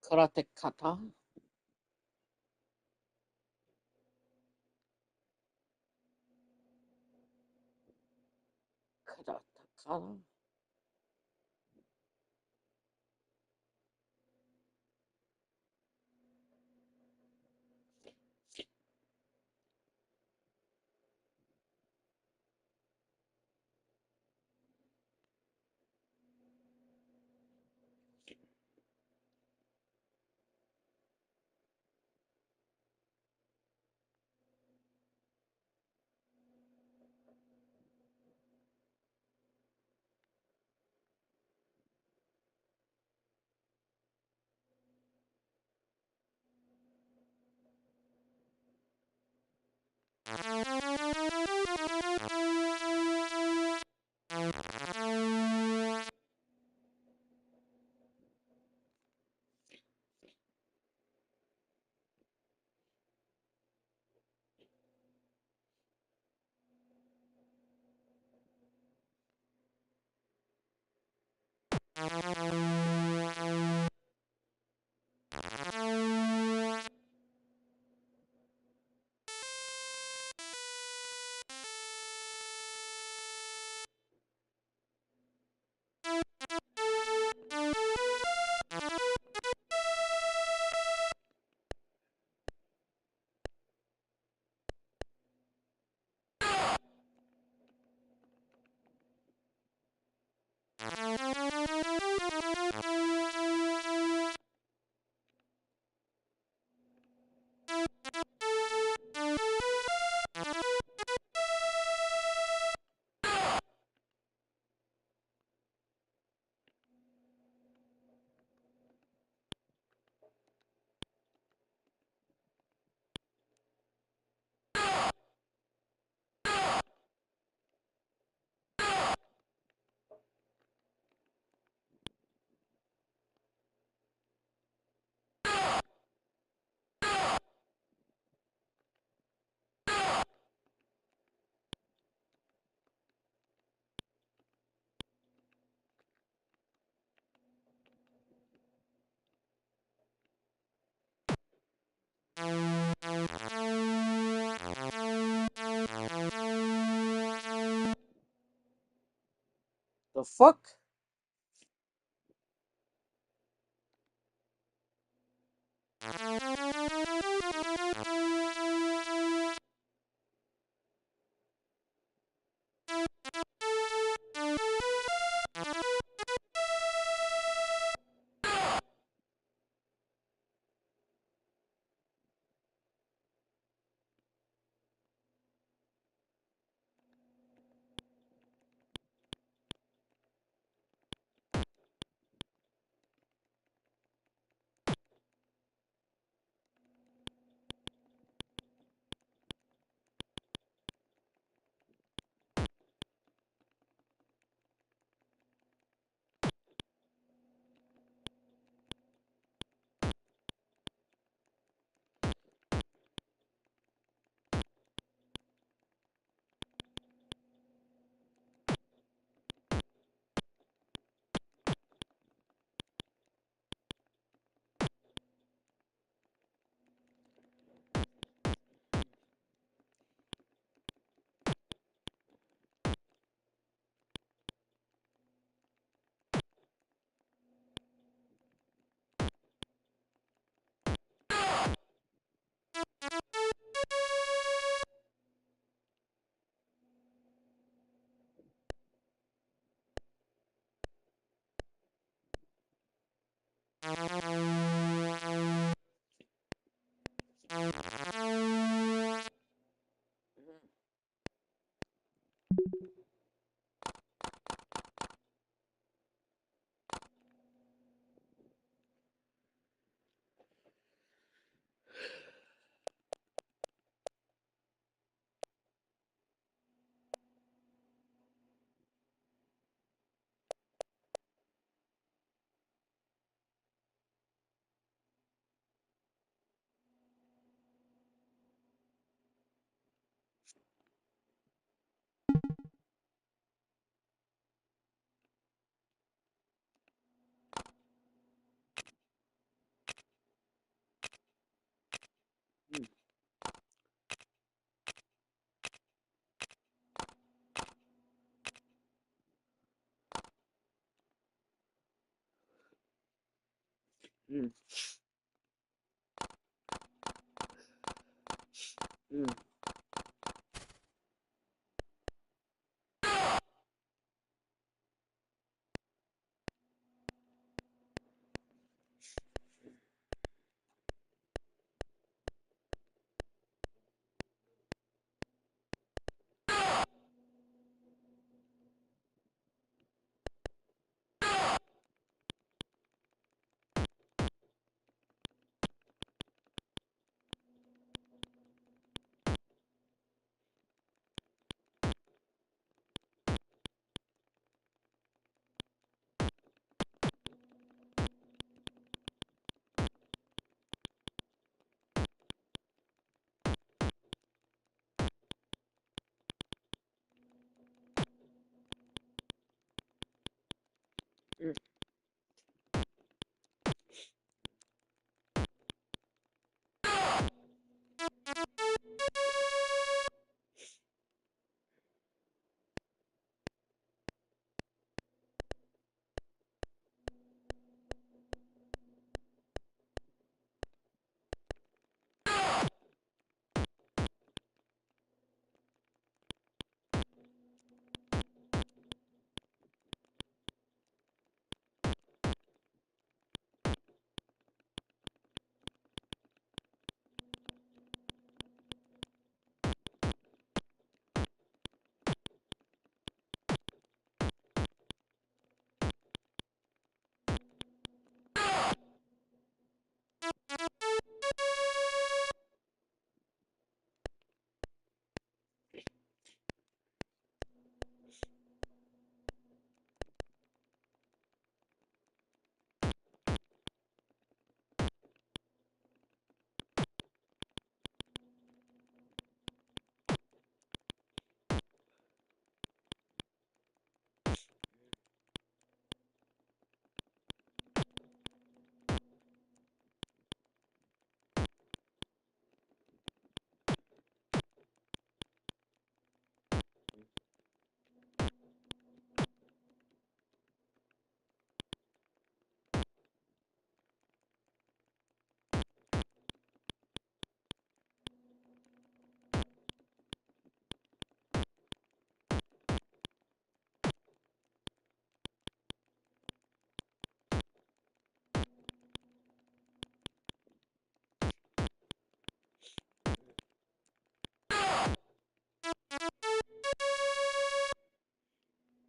Karateka. Karateka. The fuck? Mm. Mm.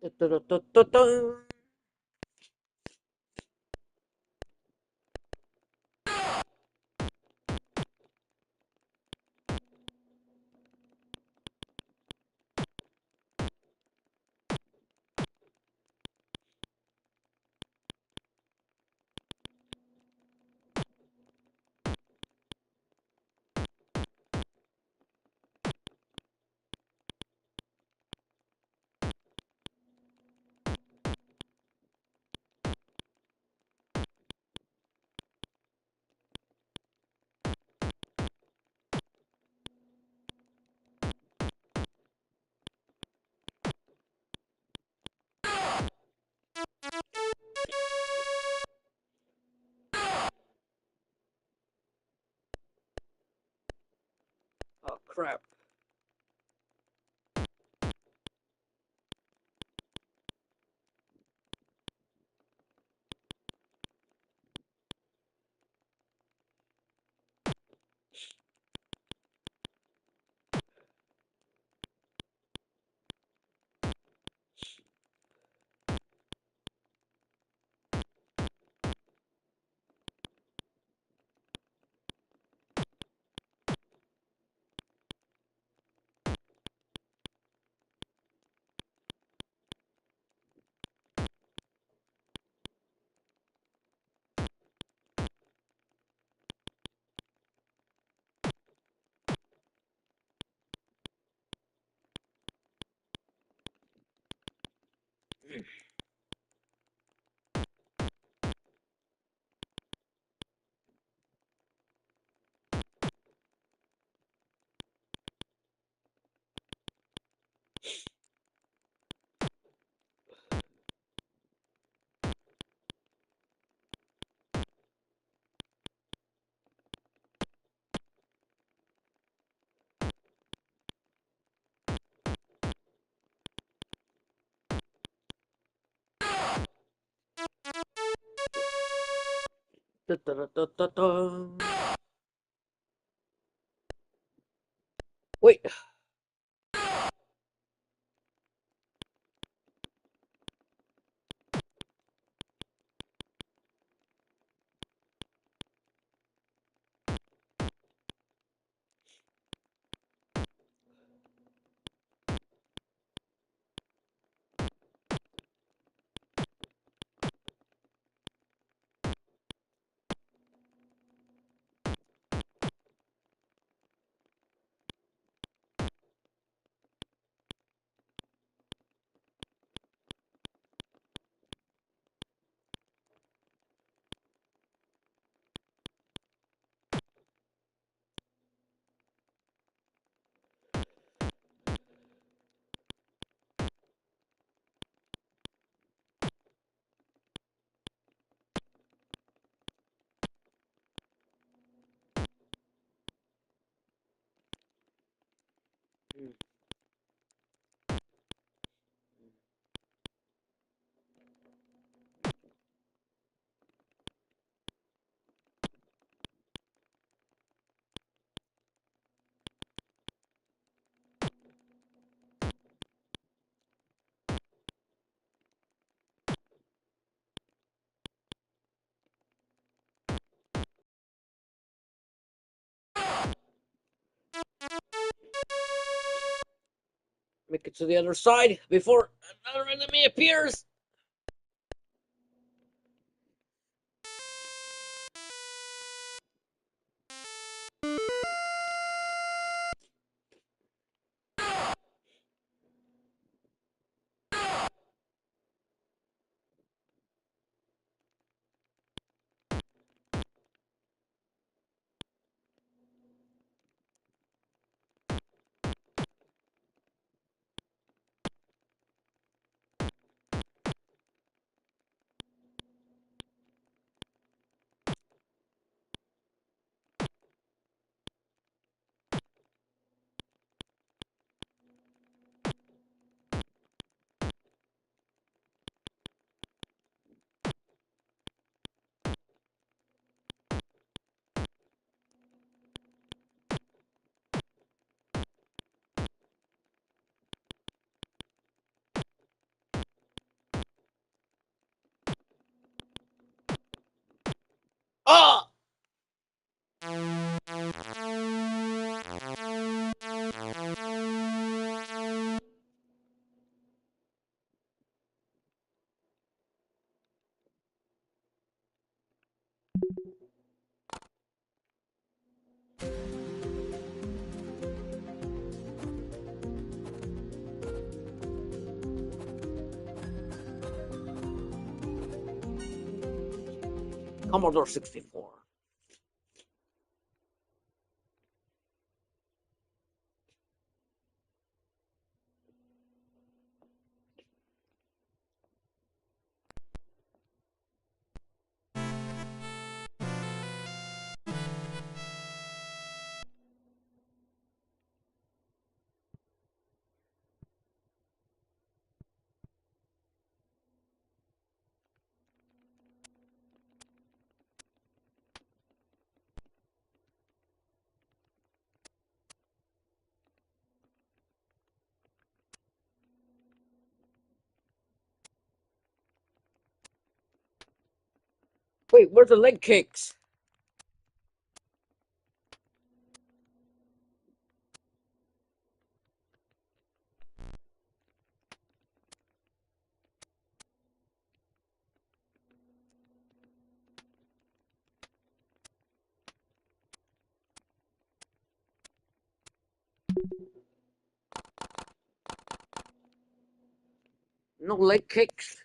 Tu-tu-tu-tu-tu-tu. Oh crap. Da, da, da, da, da, da. Wait. Make it to the other side before another enemy appears. Ah! Commodore 64. Wait, where's the leg kicks? No leg kicks.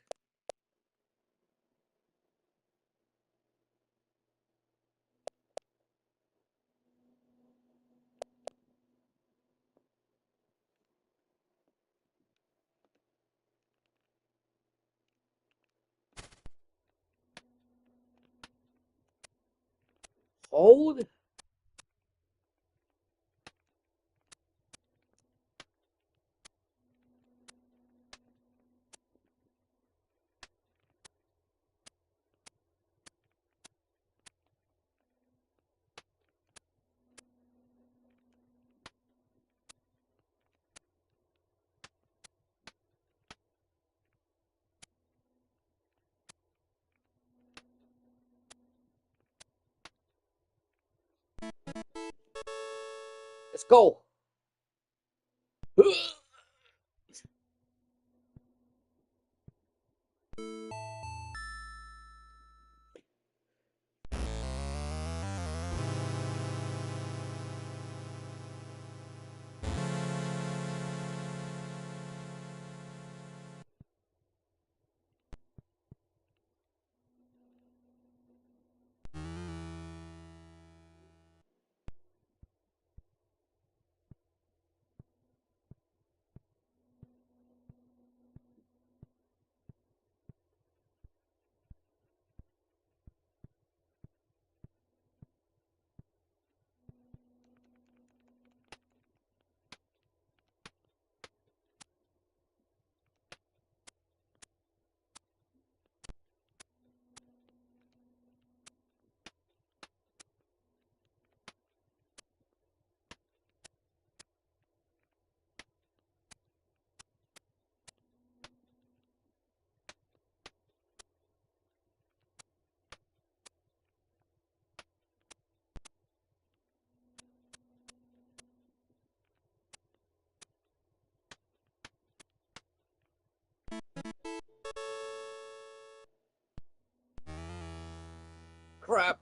Hold. Let's go. Crap.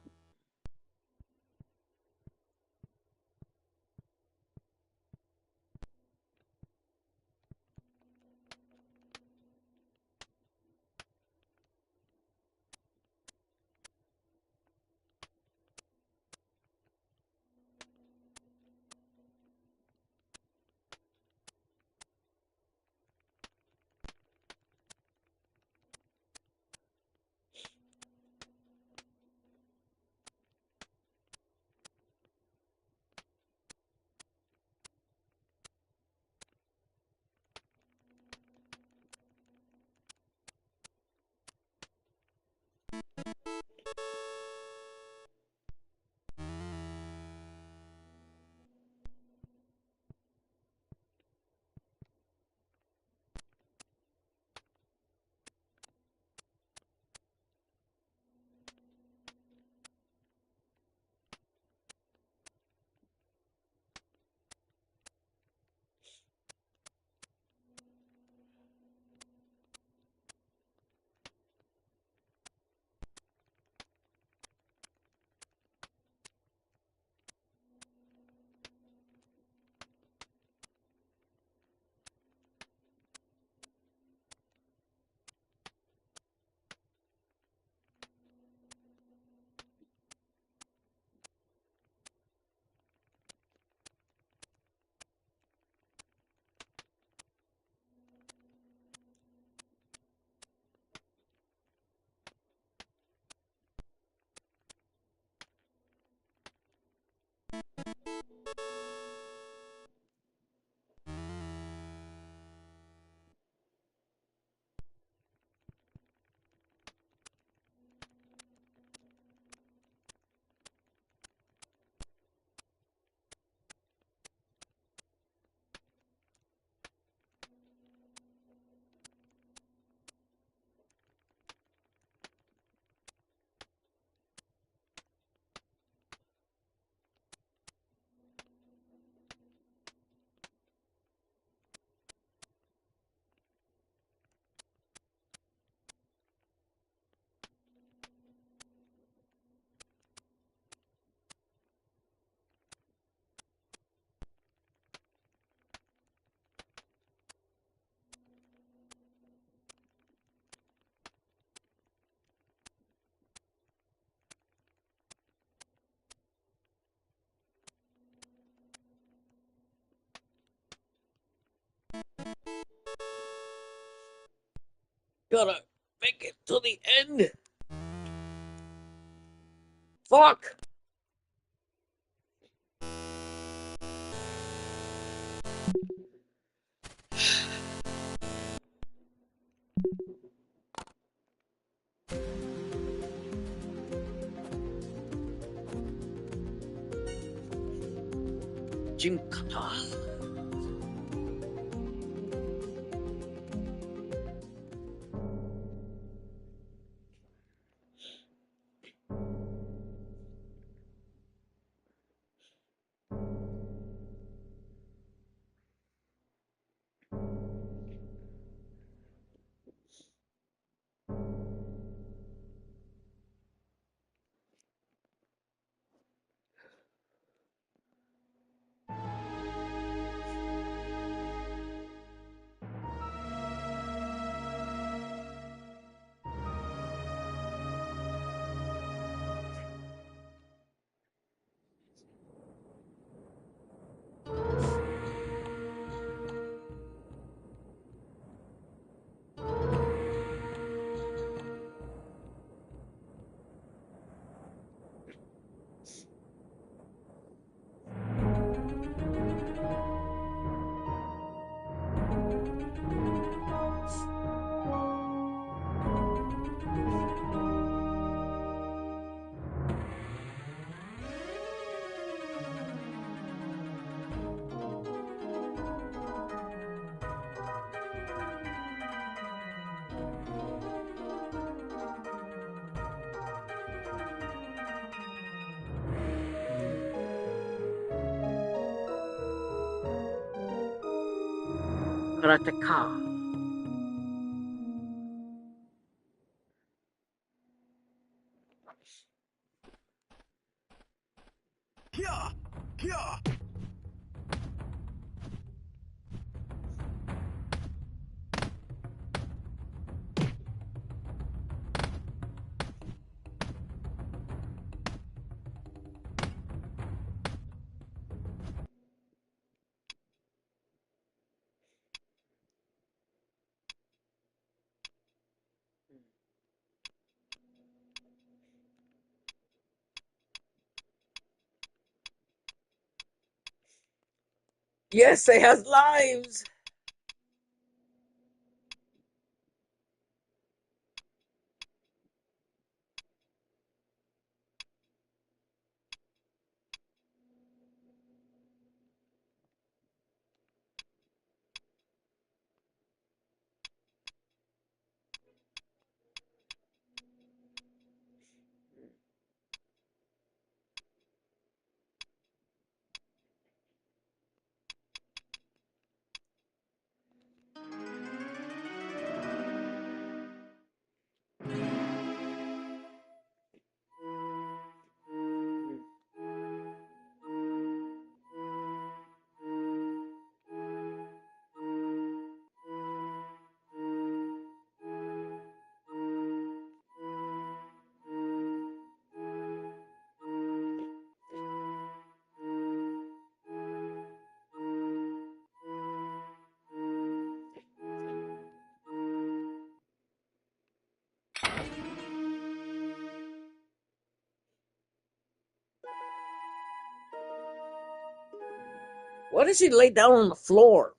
Gotta make it to the end. Fuck. Jinkata. Karateka. Kya! Kya! Yes, it has lives. Why did she lay down on the floor?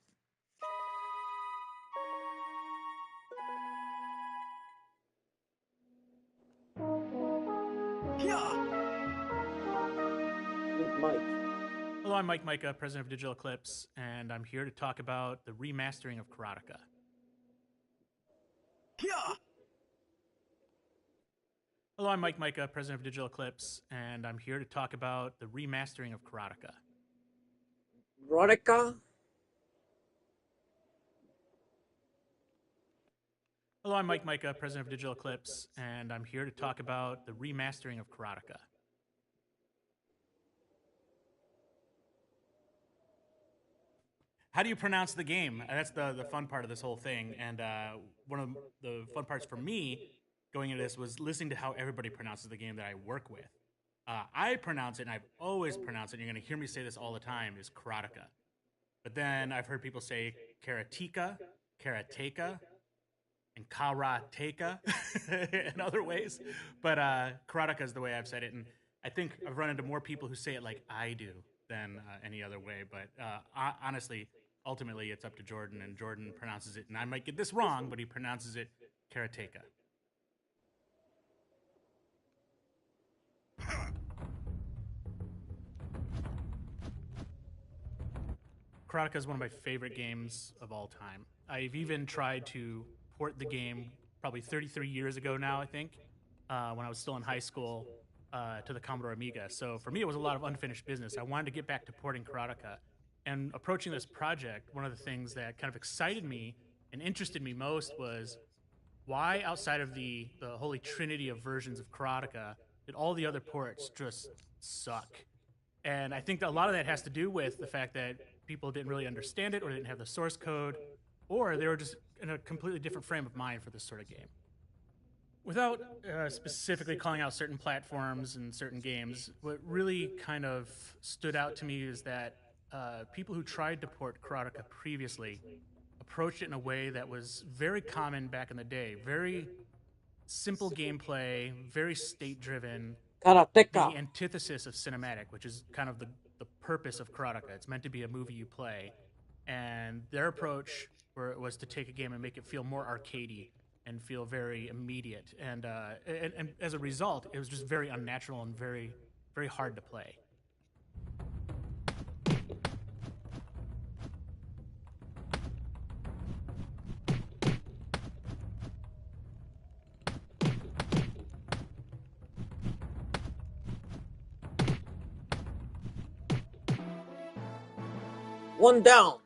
Kya! Mike. Hello, I'm Mike Micah, president of Digital Eclipse, and I'm here to talk about the remastering of Karateka. Kya! Hello, I'm Mike Micah, president of Digital Eclipse, and I'm here to talk about the remastering of Karateka. Karateka. Hello, I'm Mike Micah, president of Digital Eclipse, and I'm here to talk about the remastering of Karateka. How do you pronounce the game? That's the fun part of this whole thing. And one of the fun parts for me going into this was listening to how everybody pronounces the game that I work with. I pronounce it, and I've always pronounced it, and you're going to hear me say this all the time, is Karateka. But then I've heard people say Karateka, Karateka, and Karateka in other ways. But Karateka is the way I've said it. And I think I've run into more people who say it like I do than any other way. But honestly, ultimately, it's up to Jordan, and Jordan pronounces it, and I might get this wrong, but he pronounces it Karateka. Karateka is one of my favorite games of all time. I've even tried to port the game probably 33 years ago now, I think, when I was still in high school, to the Commodore Amiga. So for me, it was a lot of unfinished business. I wanted to get back to porting Karateka. And approaching this project, one of the things that kind of excited me and interested me most was why, outside of the holy trinity of versions of Karateka, did all the other ports just suck? And I think that a lot of that has to do with the fact that people didn't really understand it, or didn't have the source code, or they were just in a completely different frame of mind for this sort of game. Without specifically calling out certain platforms and certain games, what really kind of stood out to me is that people who tried to port Karateka previously approached it in a way that was very common back in the day. Very simple gameplay, very state-driven. Karateka. The antithesis of cinematic, which is kind of the purpose of Karateka. It's meant to be a movie you play. And their approach was to take a game and make it feel more arcadey and feel very immediate. And as a result, it was just very unnatural and very, very hard to play. One down.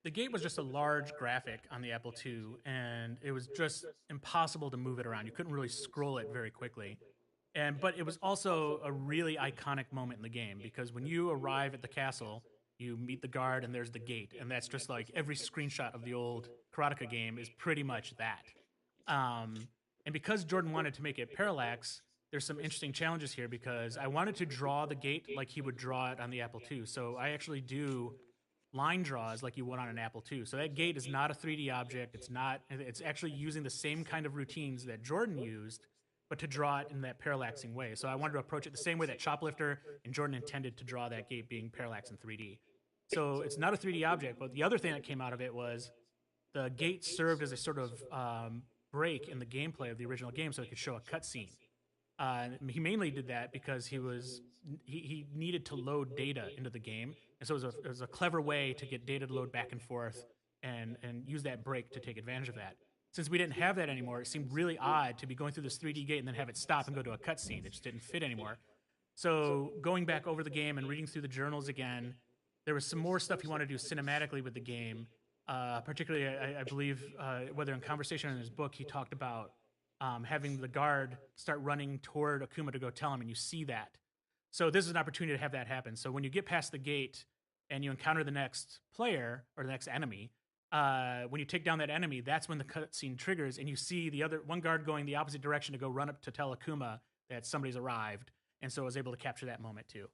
the gate was just a large graphic on the Apple II, and it was just impossible to move it around. You couldn't really scroll it very quickly. But it was also a really iconic moment in the game because when you arrive at the castle, you meet the guard and there's the gate, and that's just like every screenshot of the old Karateka game is pretty much that. Um, and because Jordan wanted to make it parallax, there's some interesting challenges here because I wanted to draw the gate like he would draw it on the Apple II. So I actually do line draws like you would on an Apple II. So that gate is not a 3D object. It's not. It's actually using the same kind of routines that Jordan used, but to draw it in that parallaxing way. So I wanted to approach it the same way that Shoplifter and Jordan intended to draw that gate, being parallax in 3D. So it's not a 3D object, but the other thing that came out of it was the gate served as a sort of break in the gameplay of the original game, so it could show a cutscene. He mainly did that because he needed to load data into the game, and so it was a clever way to get data to load back and forth and use that break to take advantage of that. Since we didn't have that anymore, it seemed really odd to be going through this 3D gate and then have it stop and go to a cutscene. It just didn't fit anymore. So going back over the game and reading through the journals again, there was some more stuff he wanted to do cinematically with the game. Particularly, I believe, whether in conversation or in his book, he talked about having the guard start running toward Akuma to go tell him, and you see that. So this is an opportunity to have that happen. So when you get past the gate and you encounter the next player or the next enemy, when you take down that enemy, that's when the cutscene triggers, and you see the other one guard going the opposite direction to go run up to tell Akuma that somebody's arrived. And so I was able to capture that moment too.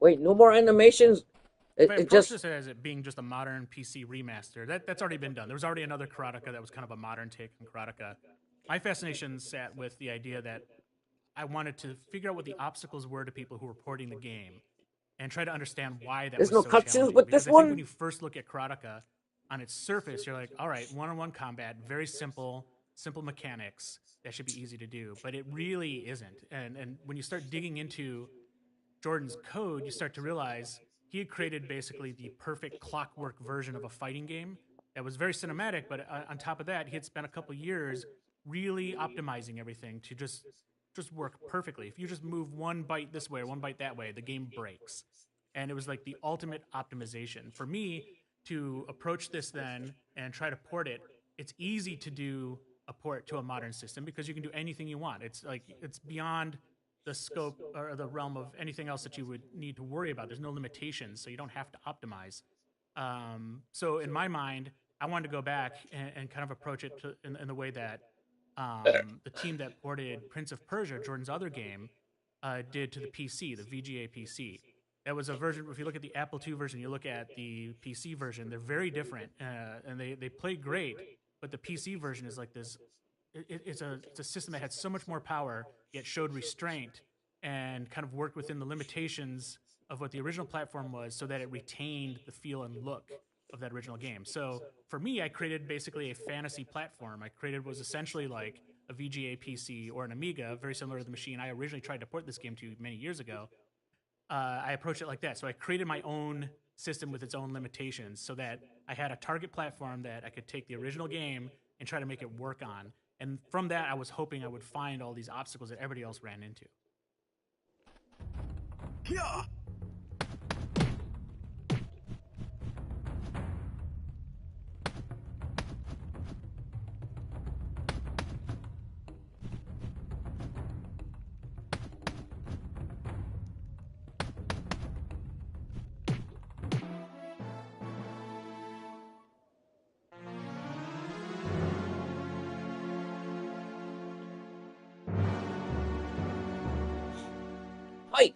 Wait, no more animations? If I It approach just this as it being just a modern PC remaster, that's already been done. There was already another Karateka that was kind of a modern take on Karateka. My fascination sat with the idea that I wanted to figure out what the obstacles were to people who were porting the game and try to understand why that there's was no so cutscenes challenging. with Because this I think when one. you first look at Karateka, on its surface, you're like, all right, one-on-one combat, very simple mechanics. That should be easy to do. But it really isn't. And when you start digging into Jordan's code, you start to realize he had created basically the perfect clockwork version of a fighting game that was very cinematic, but on top of that, he had spent a couple years really optimizing everything to just work perfectly. If you just move one byte this way or one byte that way, the game breaks. And it was like the ultimate optimization. For me to approach this then and try to port it, it's easy to do a port to a modern system because you can do anything you want. It's like it's beyond the scope or the realm of anything else that you would need to worry about. There's no limitations, so you don't have to optimize. So in my mind, I wanted to go back and kind of approach it in the way that the team that ported Prince of Persia, Jordan's other game, did to the PC, the VGA PC. That was a version. If you look at the Apple II version, you look at the PC version, they're very different, and they play great. But the PC version is like this. It's a system that had so much more power, yet showed restraint and kind of worked within the limitations of what the original platform was, so that it retained the feel and look of that original game. So for me, I created basically a fantasy platform. I created was essentially like a VGA PC or an Amiga, very similar to the machine I originally tried to port this game to many years ago. I approached it like that. So I created my own system with its own limitations so that I had a target platform that I could take the original game and try to make it work on. And from that, I was hoping I would find all these obstacles that everybody else ran into. Yeah. Hi.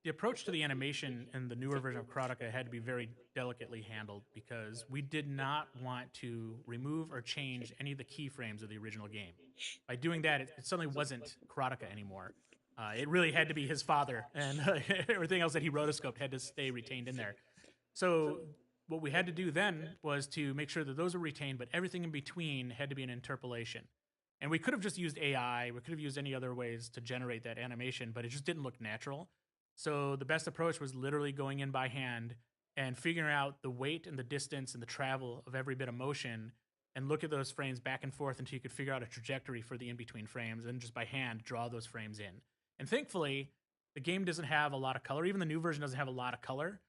The approach to the animation in the newer version of Karateka had to be very delicately handled because we did not want to remove or change any of the keyframes of the original game. By doing that, it suddenly wasn't Karateka anymore. It really had to be his father, and everything else that he rotoscoped had to stay retained in there. So what we had to do then was to make sure that those were retained, but everything in between had to be an interpolation. And we could have just used AI, we could have used any other ways to generate that animation, but it just didn't look natural. So the best approach was literally going in by hand and figuring out the weight and the distance and the travel of every bit of motion and look at those frames back and forth until you could figure out a trajectory for the in between frames and just by hand draw those frames in. And thankfully, the game doesn't have a lot of color. Even the new version doesn't have a lot of color.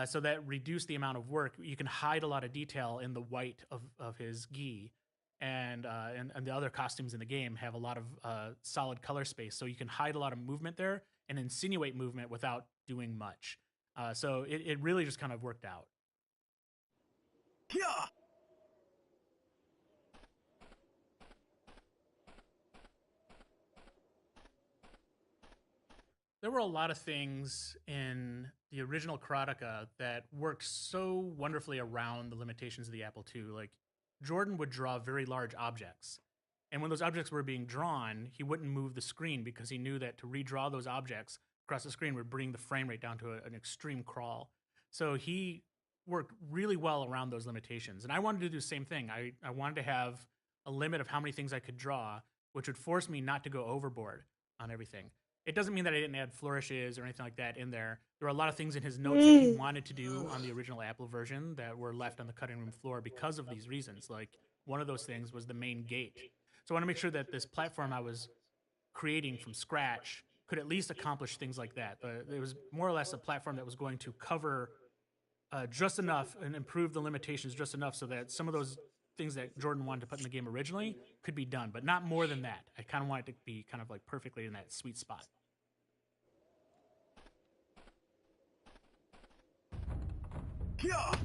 So that reduced the amount of work. You can hide a lot of detail in the white of his gi. And the other costumes in the game have a lot of solid color space. So you can hide a lot of movement there and insinuate movement without doing much. So it really just kind of worked out. Yeah. There were a lot of things in the original Karateka that worked so wonderfully around the limitations of the Apple II. Like, Jordan would draw very large objects. And when those objects were being drawn, he wouldn't move the screen because he knew that to redraw those objects across the screen would bring the frame rate down to an extreme crawl. So he worked really well around those limitations. And I wanted to do the same thing. I wanted to have a limit of how many things I could draw, which would force me not to go overboard on everything. It doesn't mean that I didn't add flourishes or anything like that in there. There were a lot of things in his notes that he wanted to do on the original Apple version that were left on the cutting room floor because of these reasons. Like, one of those things was the main gate. So I want to make sure that this platform I was creating from scratch could at least accomplish things like that. It was more or less a platform that was going to cover just enough and improve the limitations just enough so that some of those things that Jordan wanted to put in the game originally could be done, but not more than that. I kind of want it to be kind of like perfectly in that sweet spot. Yeah.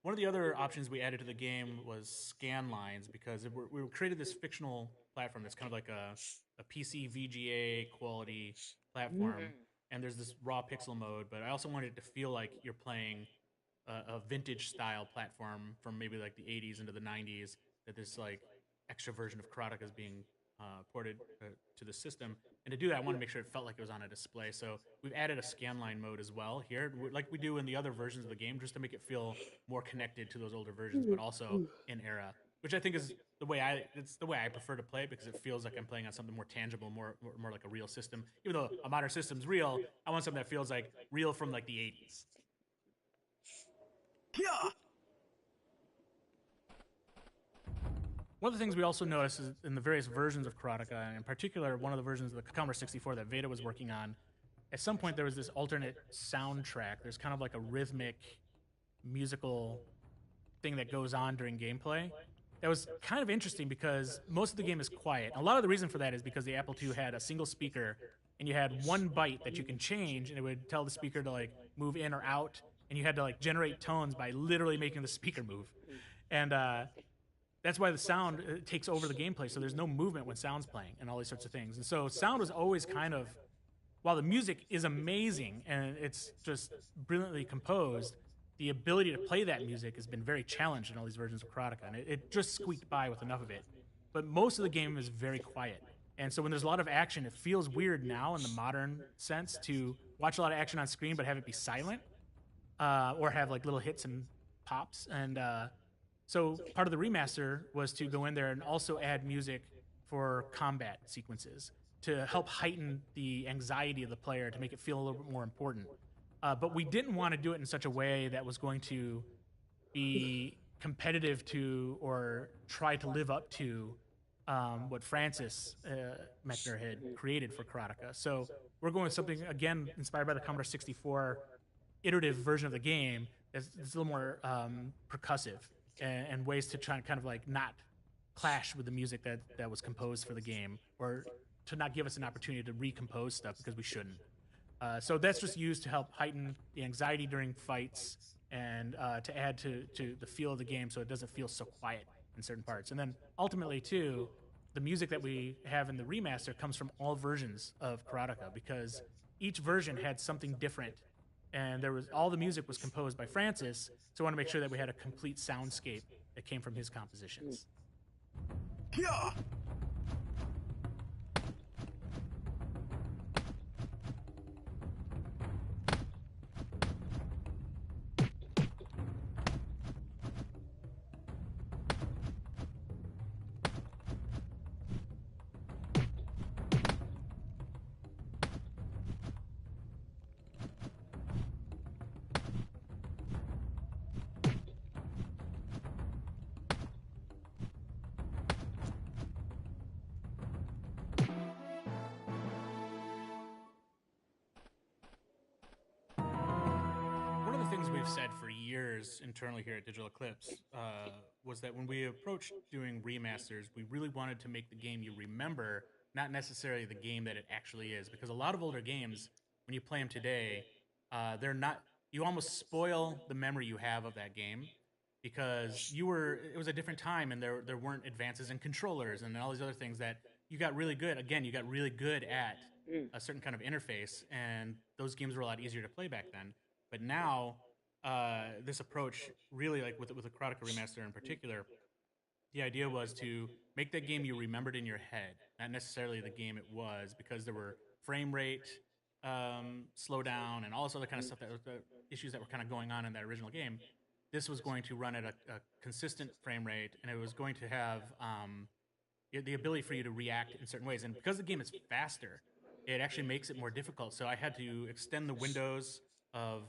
One of the other options we added to the game was scan lines because we created this fictional platform that's kind of like a PC VGA quality platform, and there's this raw pixel mode. But I also wanted it to feel like you're playing a vintage style platform from maybe like the 80s into the 90s. That this like extra version of Karateka is being ported to the system. And to do that, I want to make sure it felt like it was on a display. So we've added a scanline mode as well here, like we do in the other versions of the game, just to make it feel more connected to those older versions, but also in era, which I think is it's the way I prefer to play because it feels like I'm playing on something more tangible, more like a real system. Even though a modern system's real, I want something that feels like real from like the 80s. Yeah. One of the things we also noticed is in the various versions of Karateka, and in particular, one of the versions of the Commodore 64 that Veda was working on, at some point there was this alternate soundtrack. There's kind of like a rhythmic musical thing that goes on during gameplay. That was kind of interesting because most of the game is quiet. A lot of the reason for that is because the Apple II had a single speaker, and you had one byte that you can change, and it would tell the speaker to like move in or out, and you had to like generate tones by literally making the speaker move. And that's why the sound takes over the gameplay, so there's no movement when sound's playing and all these sorts of things. And so sound was always kind of, while the music is amazing and it's just brilliantly composed, the ability to play that music has been very challenged in all these versions of Karateka, and it just squeaked by with enough of it. But most of the game is very quiet. And so when there's a lot of action, it feels weird now in the modern sense to watch a lot of action on screen but have it be silent or have like little hits and pops. And so part of the remaster was to go in there and also add music for combat sequences to help heighten the anxiety of the player to make it feel a little bit more important. But we didn't want to do it in such a way that was going to be competitive to or try to live up to what Francis Mechner had created for Karateka. So we're going with something, again, inspired by the Commodore 64 iterative version of the game that's a little more percussive and ways to try and kind of like not clash with the music that was composed for the game, or to not give us an opportunity to recompose stuff because we shouldn't. So that's just used to help heighten the anxiety during fights and to add to the feel of the game so it doesn't feel so quiet in certain parts. And then ultimately, too, the music that we have in the remaster comes from all versions of Karateka because each version had something different. And there was all the music was composed by Francis, so I want to make sure that we had a complete soundscape that came from his compositions. Yeah. One of the things we've said for years internally here at Digital Eclipse was that when we approached doing remasters, we really wanted to make the game you remember, not necessarily the game that it actually is. Because a lot of older games, when you play them today, they're not. You almost spoil the memory you have of that game because it was a different time and there weren't advances in controllers and all these other things that you got really good. Again, you got really good at a certain kind of interface, and those games were a lot easier to play back then. But now, this approach really, like with the Karateka remaster in particular, the idea was to make that game you remembered in your head, not necessarily the game it was, because there were frame rate slowdown and all this other kind of stuff the issues that were kind of going on in that original game. This was going to run at a consistent frame rate, and it was going to have the ability for you to react in certain ways. And because the game is faster, it actually makes it more difficult. So I had to extend the windows of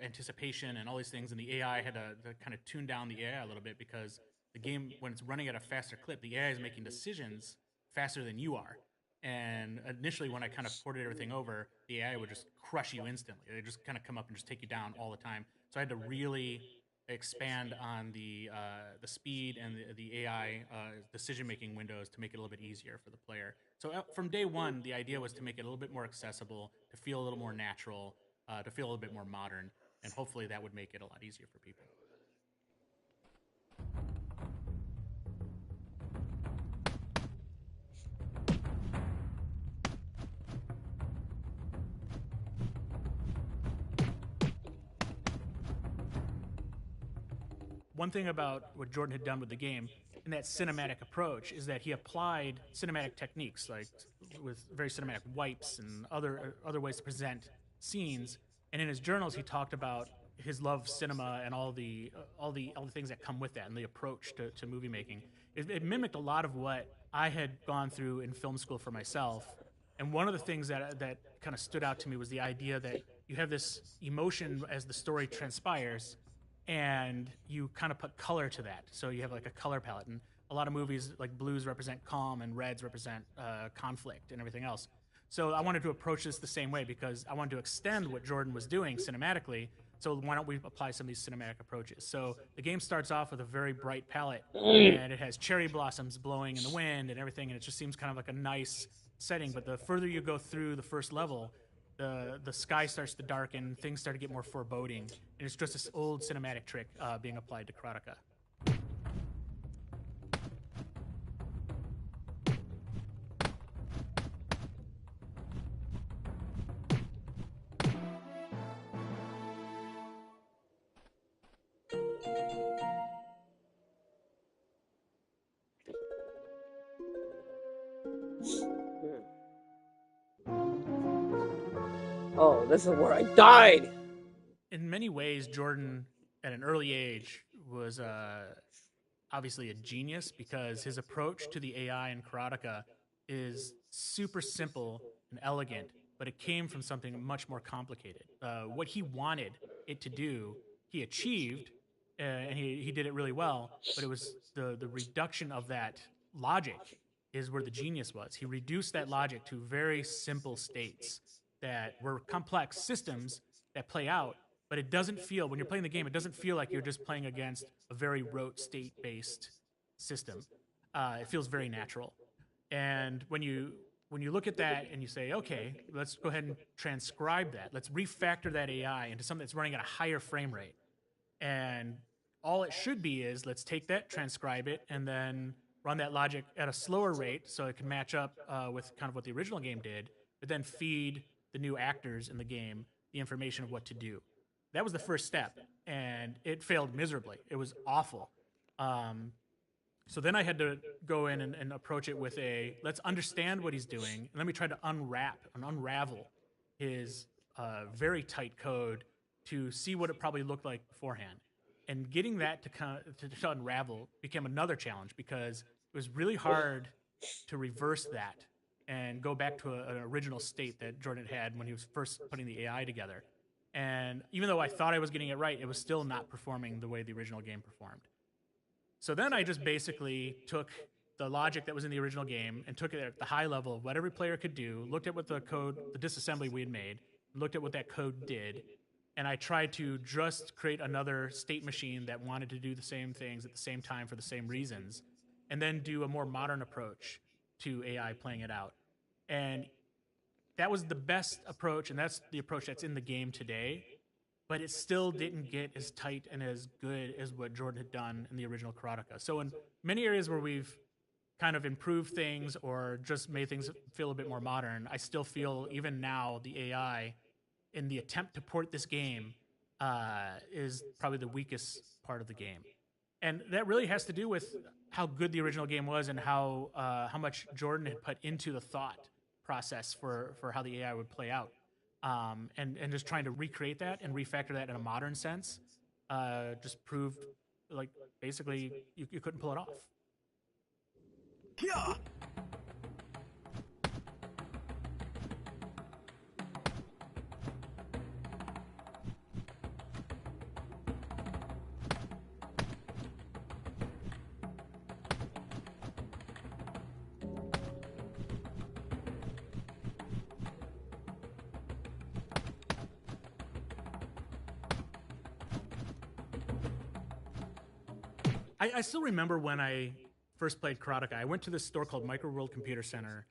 anticipation and all these things, and the AI had to kind of tune down the AI a little bit because the game, when it's running at a faster clip, the AI is making decisions faster than you are. And initially, when I kind of ported everything over, the AI would just crush you instantly. They just kind of come up and just take you down all the time. So I had to really expand on the speed and the AI decision making windows to make it a little bit easier for the player. So from day one, the idea was to make it a little bit more accessible, to feel a little more natural, to feel a little bit more modern, and hopefully that would make it a lot easier for people. One thing about what Jordan had done with the game in that cinematic approach is that he applied cinematic techniques, like with very cinematic wipes and other ways to present scenes. And in his journals, he talked about his love of cinema and all the things that come with that and the approach to movie making. It mimicked a lot of what I had gone through in film school for myself. And one of the things that kind of stood out to me was the idea that you have this emotion as the story transpires, and you kind of put color to that. So you have like a color palette, and a lot of movies like blues represent calm and reds represent conflict and everything else. So I wanted to approach this the same way because I wanted to extend what Jordan was doing cinematically. So why don't we apply some of these cinematic approaches? So the game starts off with a very bright palette, and it has cherry blossoms blowing in the wind and everything, and it just seems kind of like a nice setting. But the further you go through the first level, the sky starts to darken, things start to get more foreboding, and it's just this old cinematic trick being applied to Karateka. Oh, this is where I died. In many ways, Jordan, at an early age, was obviously a genius because his approach to the AI in Karateka is super simple and elegant, but it came from something much more complicated. What he wanted it to do, he achieved, and he did it really well, but it was the reduction of that logic is where the genius was. He reduced that logic to very simple states that were complex systems that play out, but it doesn't feel, when you're playing the game, it doesn't feel like you're just playing against a very rote state-based system. It feels very natural. And when when you look at that and you say, okay, let's go ahead and transcribe that. Let's refactor that AI into something that's running at a higher frame rate. And all it should be is let's take that, transcribe it, and then run that logic at a slower rate so it can match up with kind of what the original game did, but then feed the new actors in the game the information of what to do. That was the first step, and it failed miserably. It was awful. So then I had to go in and approach it with let's understand what he's doing, and let me try to unwrap and unravel his very tight code to see what it probably looked like beforehand. And getting that to unravel became another challenge because it was really hard to reverse that and go back to an original state that Jordan had when he was first putting the AI together. And even though I thought I was getting it right, it was still not performing the way the original game performed. So then I just basically took the logic that was in the original game and took it at the high level of what every player could do, looked at what the code, the disassembly we had made, looked at what that code did, and I tried to just create another state machine that wanted to do the same things at the same time for the same reasons, and then do a more modern approach to AI playing it out. And that was the best approach, and that's the approach that's in the game today, but it still didn't get as tight and as good as what Jordan had done in the original Karateka. So in many areas where we've kind of improved things or just made things feel a bit more modern, I still feel even now the AI in the attempt to port this game is probably the weakest part of the game. And that really has to do with how good the original game was and how much Jordan had put into the thought process for how the AI would play out. And just trying to recreate that and refactor that in a modern sense just proved like basically you couldn't pull it off. Yeah. I still remember when I first played Karateka, I went to this store called Micro World Computer Center,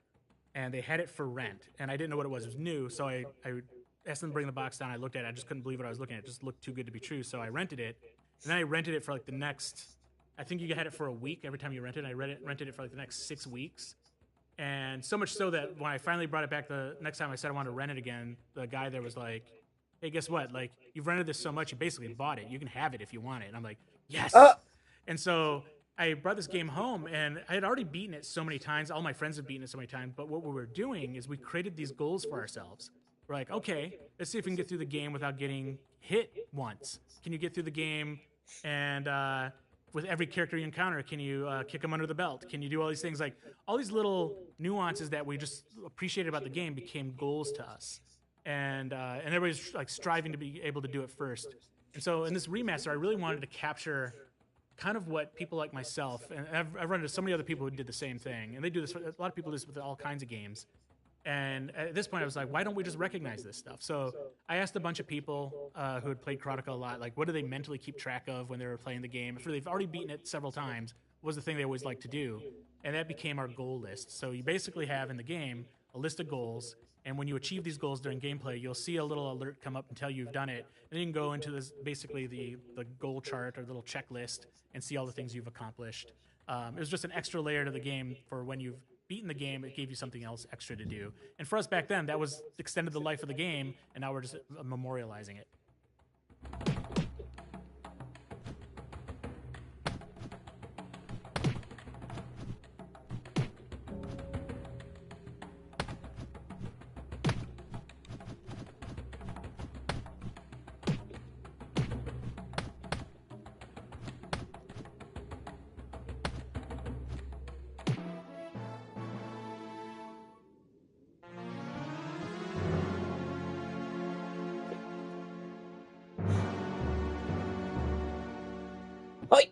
and they had it for rent, and I didn't know what it was. It was new, so I asked them to bring the box down. I looked at it. I just couldn't believe what I was looking at. It just looked too good to be true, so I rented it. And then I rented it for like the next, I think you had it for a week every time you rented it. I rented it for like the next 6 weeks. And so much so that when I finally brought it back the next time I said I wanted to rent it again, the guy there was like, hey, guess what? Like, you've rented this so much, you basically bought it. You can have it if you want it. And I'm like, yes. And so I brought this game home, and I had already beaten it so many times. All my friends had beaten it so many times. But what we were doing is we created these goals for ourselves. We're like, okay, let's see if we can get through the game without getting hit once. Can you get through the game and with every character you encounter, can you kick them under the belt? Can you do all these things? Like, all these little nuances that we just appreciated about the game became goals to us. And everybody's like striving to be able to do it first. And so in this remaster, I really wanted to capture kind of what people like myself, and I've run into so many other people who did the same thing, and they do this, a lot of people do this with all kinds of games. And at this point I was like, why don't we just recognize this stuff? So I asked a bunch of people who had played Karateka a lot, like, what do they mentally keep track of when they were playing the game? If they've already beaten it several times, what was the thing they always like to do? And that became our goal list. So you basically have in the game a list of goals, and when you achieve these goals during gameplay, you'll see a little alert come up and tell you you've done it. And then you can go into this, basically the goal chart or little checklist, and see all the things you've accomplished. It was just an extra layer to the game for when you've beaten the game, it gave you something else extra to do. And for us back then, that was extended the life of the game, and now we're just memorializing it. Hi.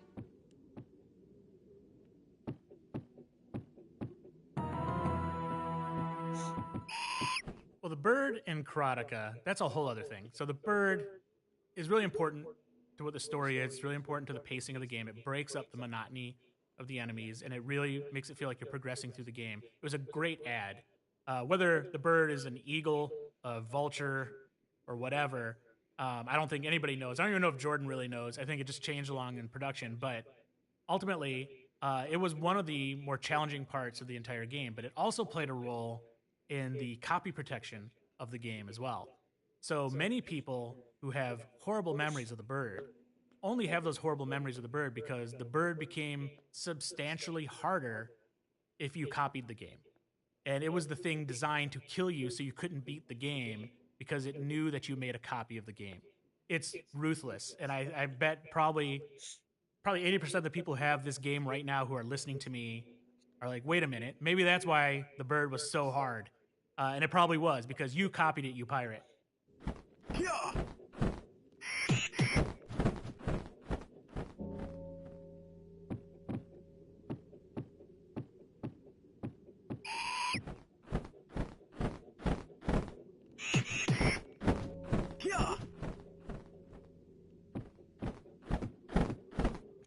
Well, the bird in Karateka, that's a whole other thing. So the bird is really important to what the story is. It's really important to the pacing of the game. It breaks up the monotony of the enemies, and it really makes it feel like you're progressing through the game. It was a great add. Whether the bird is an eagle, a vulture, or whatever, I don't think anybody knows. I don't even know if Jordan really knows. I think it just changed along in production. But ultimately, it was one of the more challenging parts of the entire game. But it also played a role in the copy protection of the game as well. So many people who have horrible memories of the bird only have those horrible memories of the bird because the bird became substantially harder if you copied the game. And it was the thing designed to kill you so you couldn't beat the game because it knew that you made a copy of the game. It's ruthless. And I bet probably 80% of the people who have this game right now who are listening to me are like, wait a minute, maybe that's why the bird was so hard. And it probably was because you copied it, you pirate. Yeah. Yeah.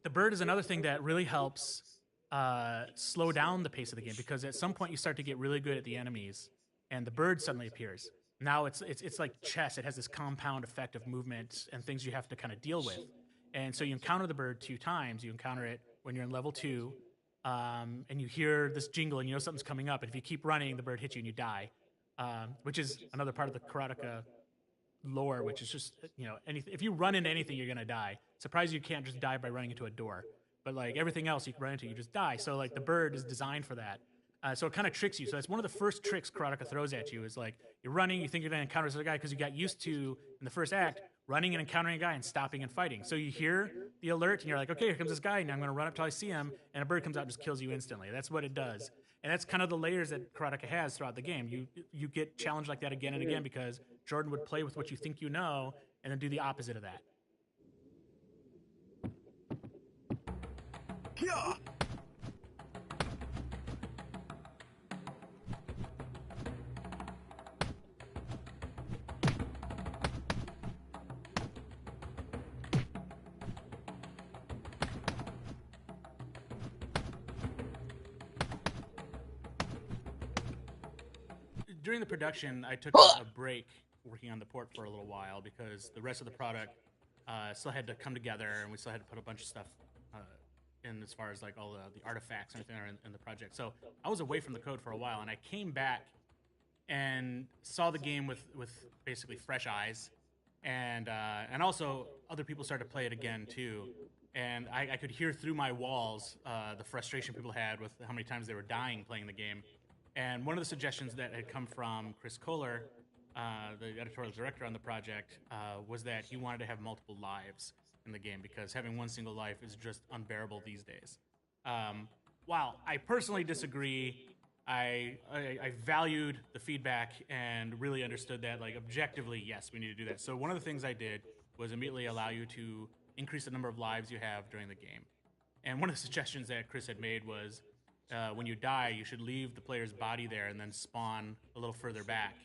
The bird is another thing that really helps slow down the pace of the game because at some point you start to get really good at the enemies and the bird suddenly appears. Now it's like chess. It has this compound effect of movement and things you have to kind of deal with. And so you encounter the bird 2 times. You encounter it when you're in level 2, and you hear this jingle and you know something's coming up. And if you keep running, the bird hits you and you die, which is another part of the Karateka lore, which is just, if you run into anything, you're gonna die. Surprised you can't just die by running into a door, but like everything else you can run into, you just die. So like the bird is designed for that. So it kind of tricks you. So that's one of the first tricks Karateka throws at you is like you're running, you think you're gonna encounter this other guy because you got used to in the first act running and encountering a guy and stopping and fighting. So you hear the alert and you're like, okay, here comes this guy, and I'm gonna run up till I see him, and a bird comes out and just kills you instantly. That's what it does. And that's kind of the layers that Karateka has throughout the game. You get challenged like that again and again because Jordan would play with what you think you know and then do the opposite of that. Yeah. During the production, I took a break working on the port for a little while because the rest of the product still had to come together, and we still had to put a bunch of stuff in as far as like all the artifacts and everything that are in the project. So I was away from the code for a while, and I came back and saw the game with basically fresh eyes, and also other people started to play it again too. And I could hear through my walls the frustration people had with how many times they were dying playing the game. And one of the suggestions that had come from Chris Kohler, the editorial director on the project, was that he wanted to have multiple lives in the game because having one single life is just unbearable these days. While I personally disagree, I valued the feedback and really understood that, like, objectively, yes, we need to do that. So one of the things I did was immediately allow you to increase the number of lives you have during the game. And one of the suggestions that Chris had made was when you die, you should leave the player's body there and then spawn a little further back.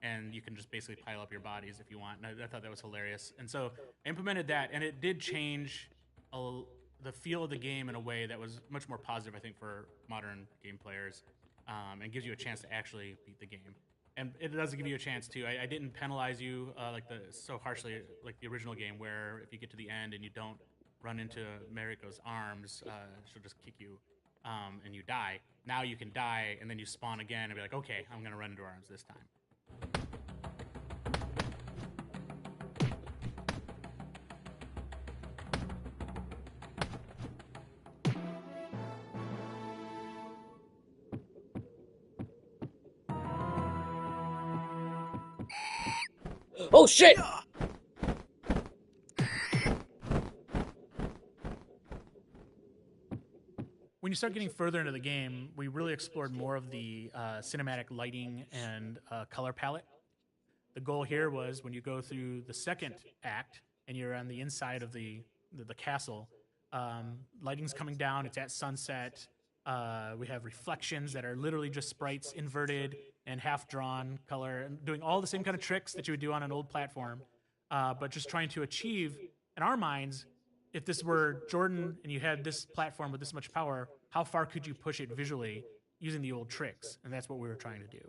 And you can just basically pile up your bodies if you want. And I thought that was hilarious. And so I implemented that, and it did change the feel of the game in a way that was much more positive, I think, for modern game players, and gives you a chance to actually beat the game. And it does give you a chance to. I didn't penalize you so harshly like the original game, where if you get to the end and you don't run into Mariko's arms, she'll just kick you. And you die. Now you can die, and then you spawn again and be like, okay, I'm going to run into her arms this time. Oh shit! Yeah. When you start getting further into the game, we really explored more of the cinematic lighting and color palette. The goal here was when you go through the second act and you're on the inside of the castle, lighting's coming down, it's at sunset. We have reflections that are literally just sprites inverted and half-drawn color, and doing all the same kind of tricks that you would do on an old platform, but just trying to achieve, in our minds, if this were Jordan and you had this platform with this much power, how far could you push it visually using the old tricks? And that's what we were trying to do.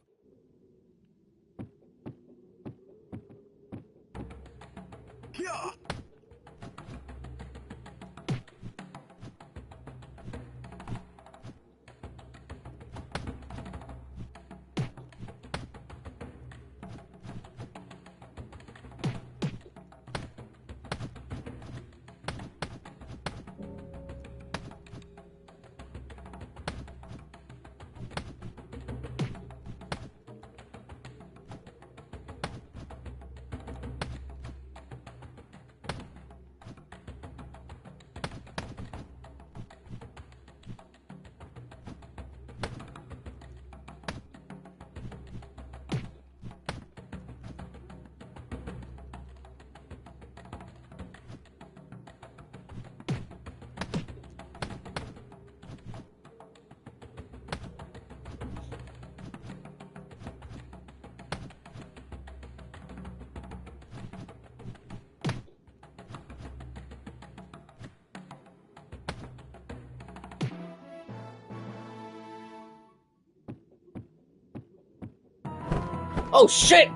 Oh shit!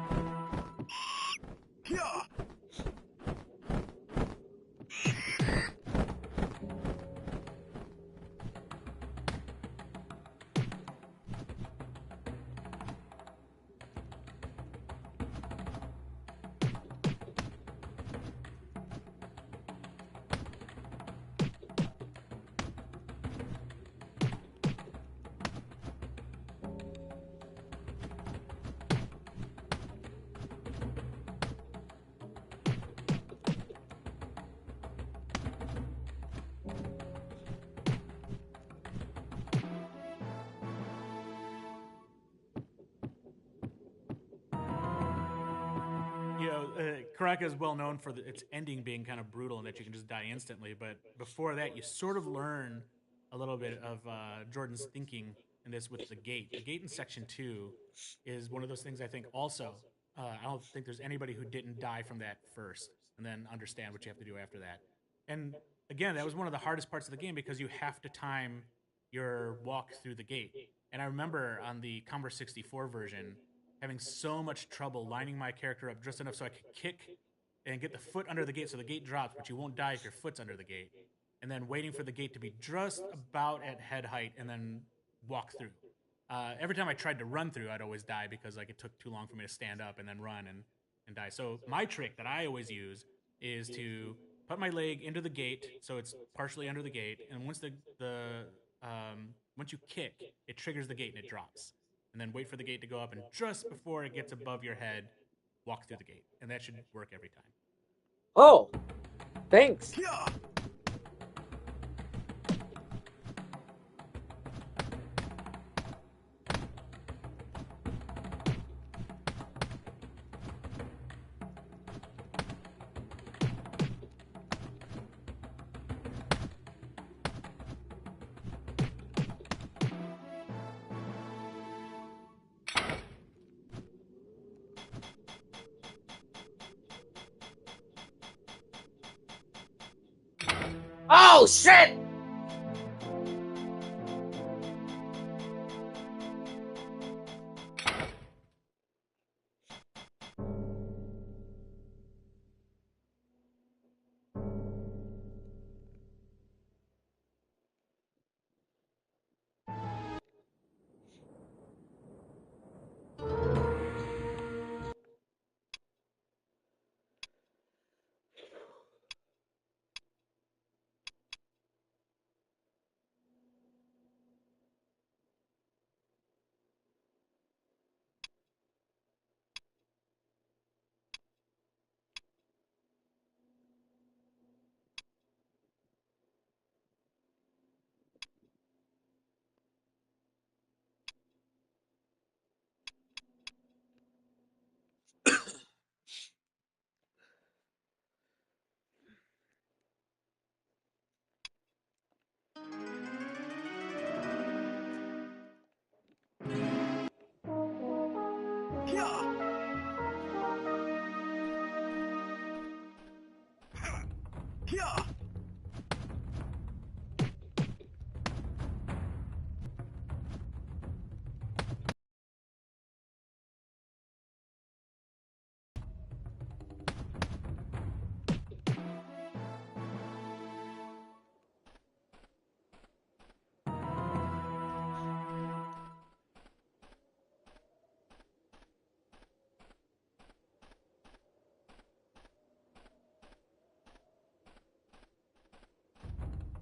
Kya! Karateka is well known for its ending being kind of brutal and that you can just die instantly. But before that, you sort of learn a little bit of Jordan's thinking in this with the gate. The gate in section 2 is one of those things I think also. I don't think there's anybody who didn't die from that first and then understand what you have to do after that. And again, that was one of the hardest parts of the game because you have to time your walk through the gate. And I remember on the Commodore 64 version, having so much trouble lining my character up just enough so I could kick and get the foot under the gate so the gate drops, but you won't die if your foot's under the gate. And then waiting for the gate to be just about at head height and then walk through. Every time I tried to run through, I'd always die because like it took too long for me to stand up and then run and die. So my trick that I always use is to put my leg into the gate so it's partially under the gate, and once you kick, it triggers the gate and it drops. And then wait for the gate to go up, and just before it gets above your head, walk through the gate, and that should work every time. Oh, thanks. Kya! Oh shit! Kya! Kya!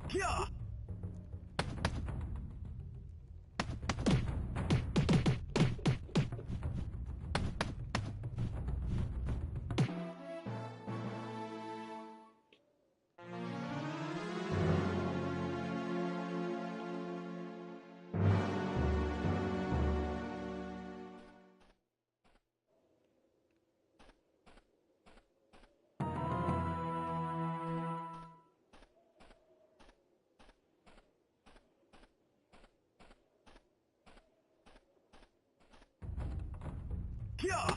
Kya! Kya!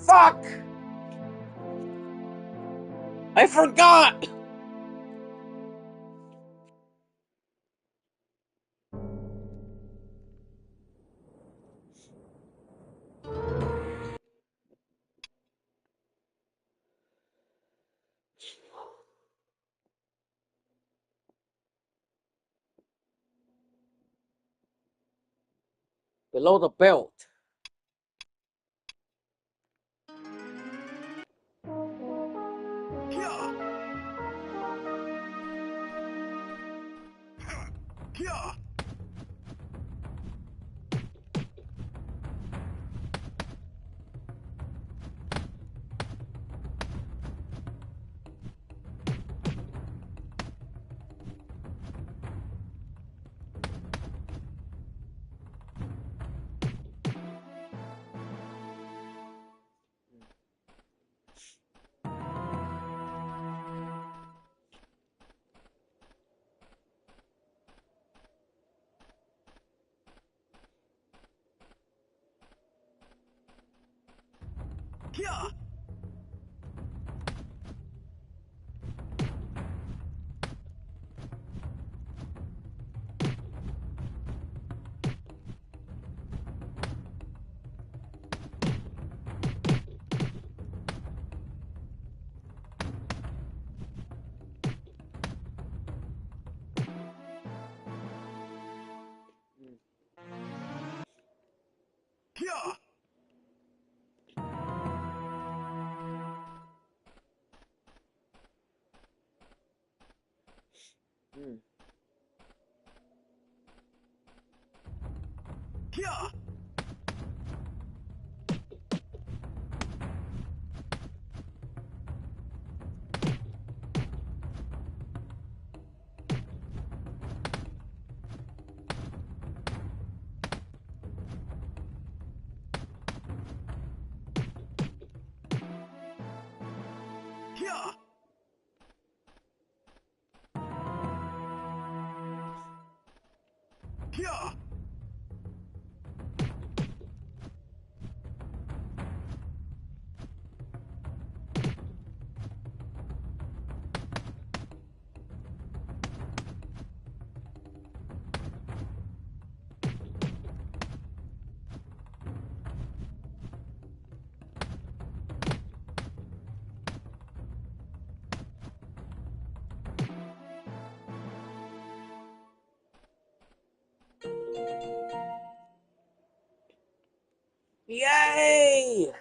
Fuck! I forgot! Below the belt. Kya! Kya! Kya! Kya! Hmm. Kya! Kya! Kya! Yay!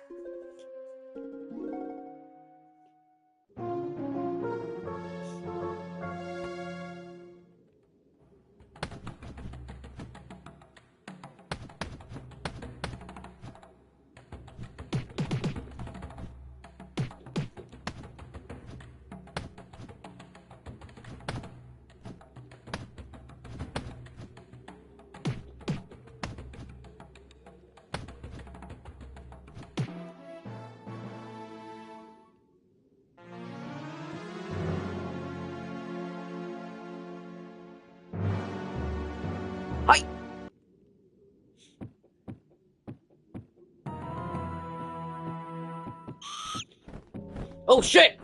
Hi! Oh shit!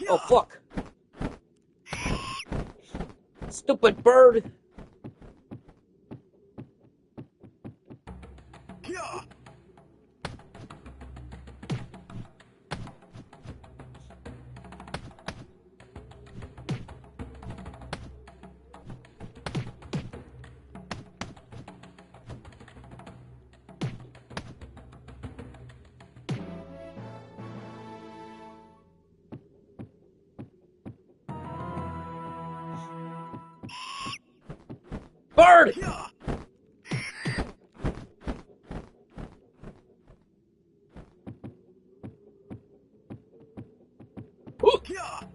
Oh Kya! fuck! Stupid bird! Kya! Bird! Kya! Ooh. Kya!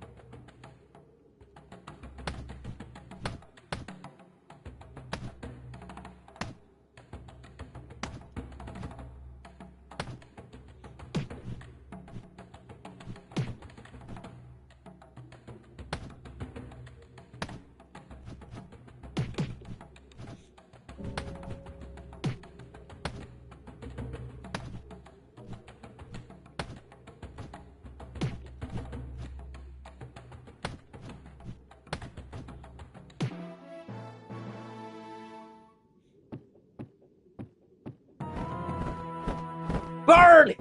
Burn!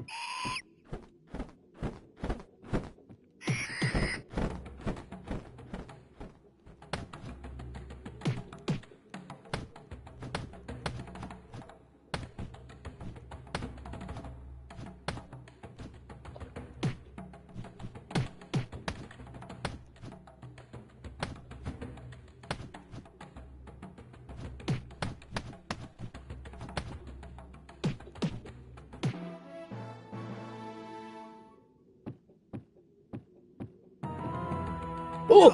Oh!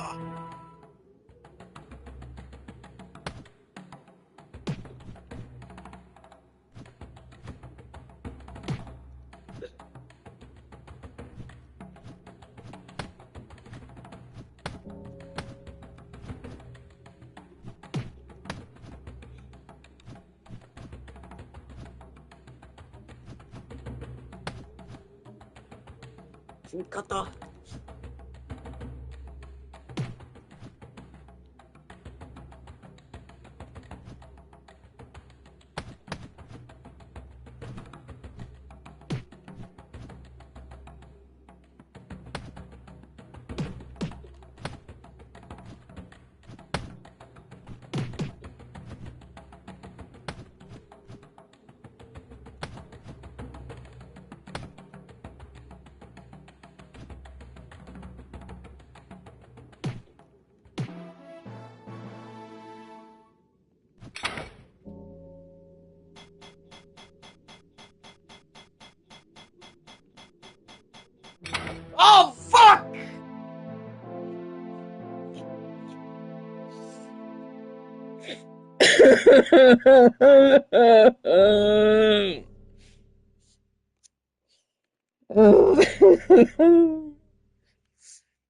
Yeah. Kata. Oh, fuck!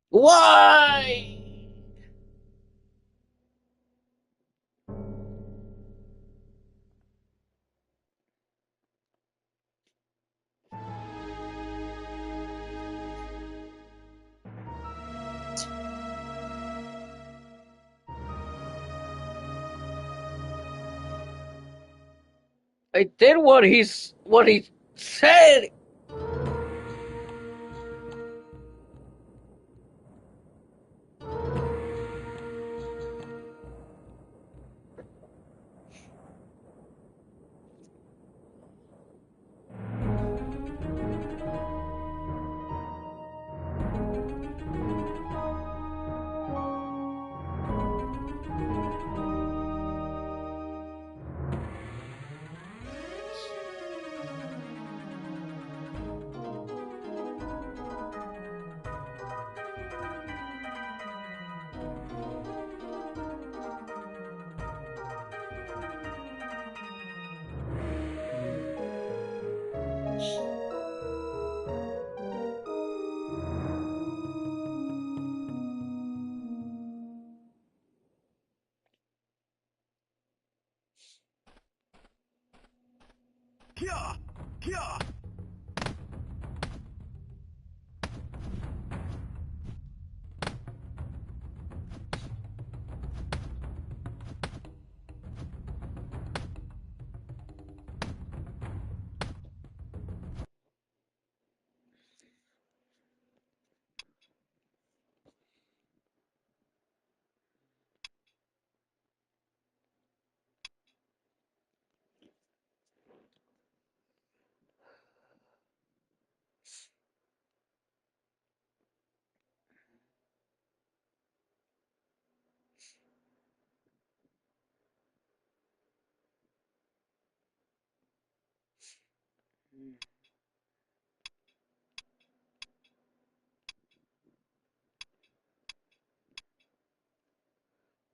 Why? I did what he said. Yeah. Yeah.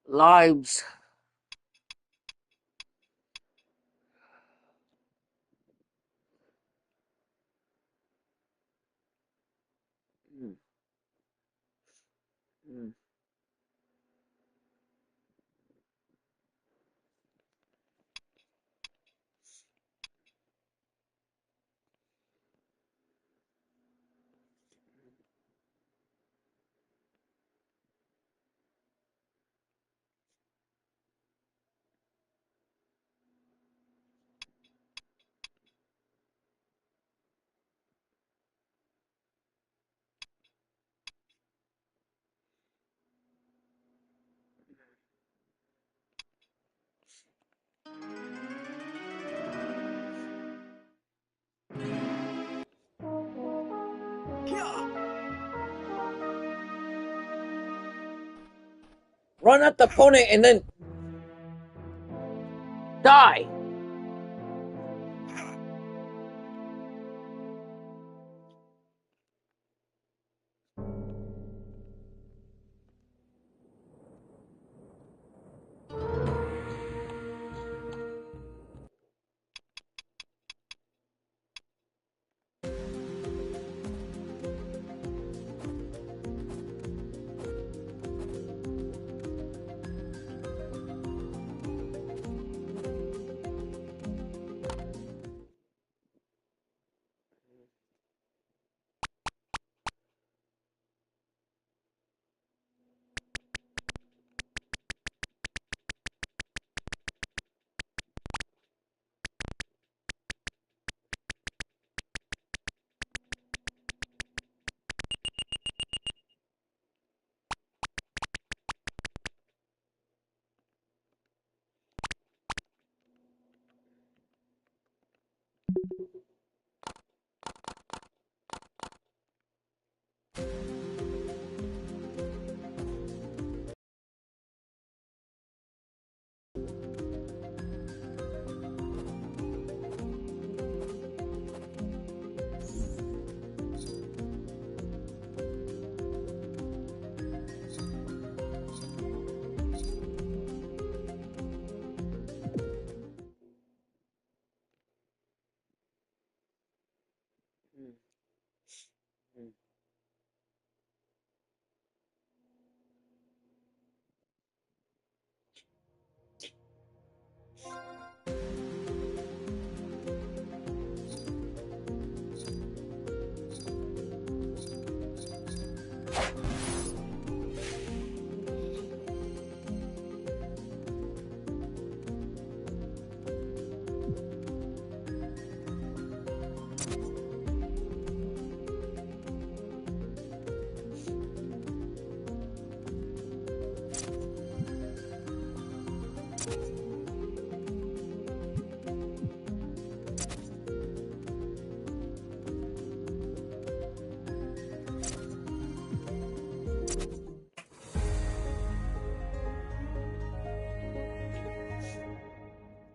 Lives. Mm, mm. run at the opponent and then die.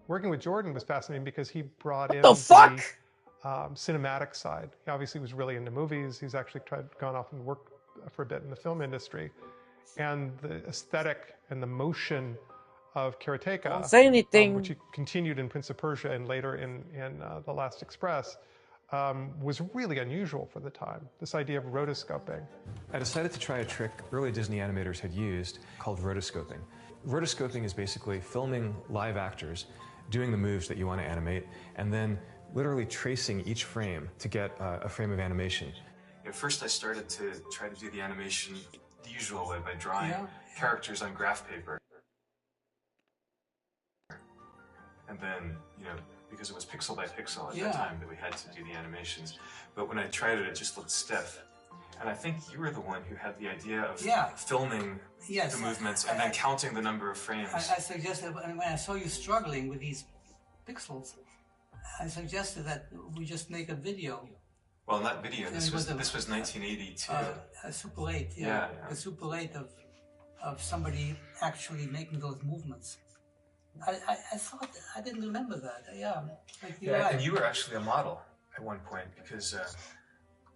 Working with Jordan was fascinating because he brought in The fuck? cinematic side. He obviously was really into movies. He's actually gone off and worked for a bit in the film industry. And the aesthetic and the motion of Karateka, Don't say anything. which he continued in Prince of Persia and later in The Last Express, was really unusual for the time. This idea of rotoscoping. I decided to try a trick early Disney animators had used called rotoscoping. Rotoscoping is basically filming live actors doing the moves that you want to animate, and then literally tracing each frame to get a frame of animation. At first I started to try to do the animation the usual way by drawing characters on graph paper. And then, because it was pixel by pixel at that time that we had to do the animations. But when I tried it, it just looked stiff. And I think you were the one who had the idea of filming the movements and then counting the number of frames. I suggested, when I saw you struggling with these pixels, I suggested that we just make a video. Well, in that video, this was 1982. A Super 8, a Super 8 of somebody actually making those movements. I thought, I didn't remember that, And you were actually a model at one point, because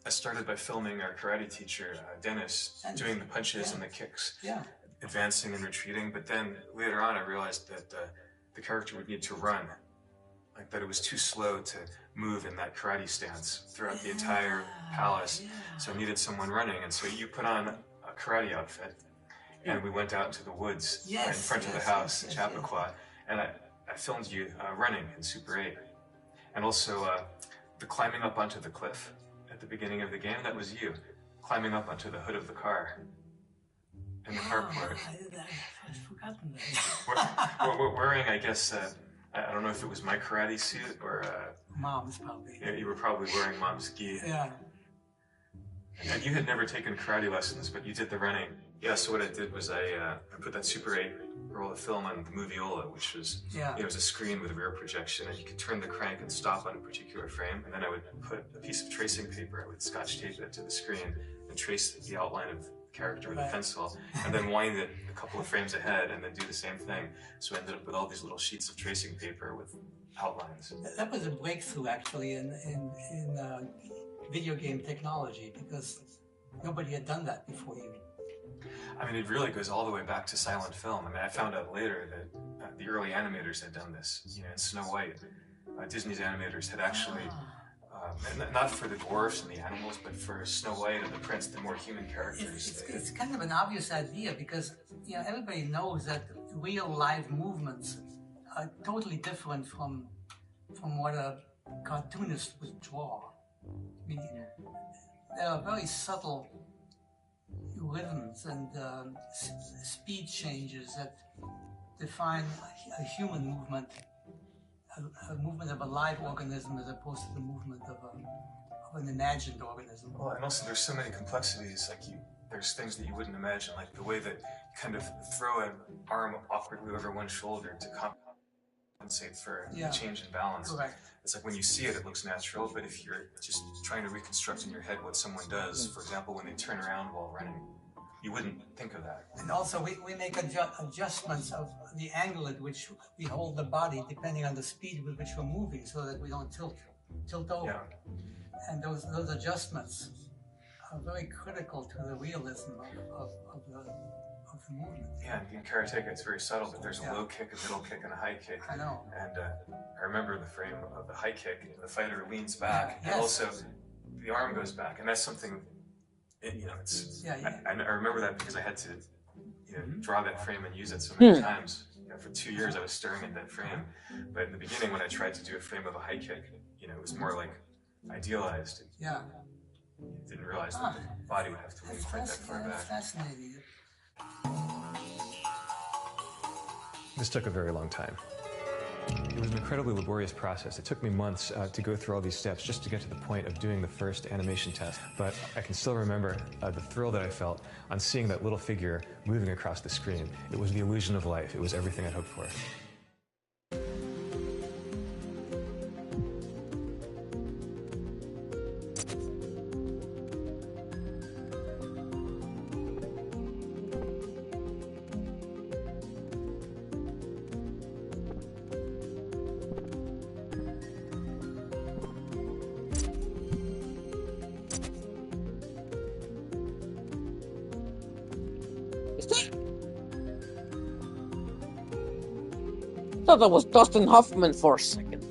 I started by filming our karate teacher, Dennis, doing the punches and the kicks, advancing and retreating, but then later on I realized that the character would need to run, like that it was too slow to move in that karate stance throughout the entire palace, so I needed someone running, and so you put on a karate outfit, and we went out into the woods in front of the house in Chappaqua, and I filmed you running in Super 8, and also the climbing up onto the cliff. At the beginning of the game, that was you, climbing up onto the hood of the car in the carport. I've forgotten that. We're wearing, I guess, I don't know if it was my karate suit or... Mom's probably. Yeah, you were probably wearing Mom's gi. Yeah. And you had never taken karate lessons, but you did the running. Yeah, so what I did was I put that Super 8 roll of film on the Moviola, which was, it was a screen with a rear projection, and you could turn the crank and stop on a particular frame, and then I would put a piece of tracing paper, I would scotch tape it to the screen and trace the outline of the character with a pencil, and then wind it a couple of frames ahead, and then do the same thing. So I ended up with all these little sheets of tracing paper with outlines. That was a breakthrough, actually, in video game technology, because nobody had done that before you. I mean, it really goes all the way back to silent film. I mean, I found out later that the early animators had done this. You know, in Snow White, Disney's animators had actually, not for the dwarfs and the animals, but for Snow White and the prince, the more human characters. It's kind of an obvious idea, because everybody knows that real live movements are totally different from what a cartoonist would draw. I mean, there are very subtle rhythms and speed changes that define a human movement, a movement of a live organism as opposed to the movement of an imagined organism. Well, and also there's so many complexities, like there's things that you wouldn't imagine, like the way that you kind of throw an arm awkwardly over one shoulder to compensate for a change in balance. Correct. It's like when you see it, it looks natural, but if you're just trying to reconstruct in your head what someone does, for example, when they turn around while running, you wouldn't think of that. And also we make adjustments of the angle at which we hold the body depending on the speed with which we're moving, so that we don't tilt over. Yeah. And those adjustments are very critical to the realism of the movement. Yeah, and in Karateka it's very subtle, but there's a low kick, a middle kick, and a high kick. I know. And I remember the frame of the high kick, the fighter leans back, and also the arm goes back, and that's something, it's... I remember that because I had to draw that frame and use it so many times. For 2 years I was staring at that frame, but in the beginning when I tried to do a frame of a high kick, it was more like idealized. Yeah. Didn't realize that the body would have to lean quite that far back. That's fascinating. This took a very long time. It was an incredibly laborious process. It took me months to go through all these steps just to get to the point of doing the first animation test. But I can still remember the thrill that I felt on seeing that little figure moving across the screen. It was the illusion of life. It was everything I'd hoped for. I thought that was Dustin Hoffman for a second.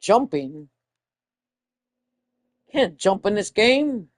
Jumping? Can't jump in this game.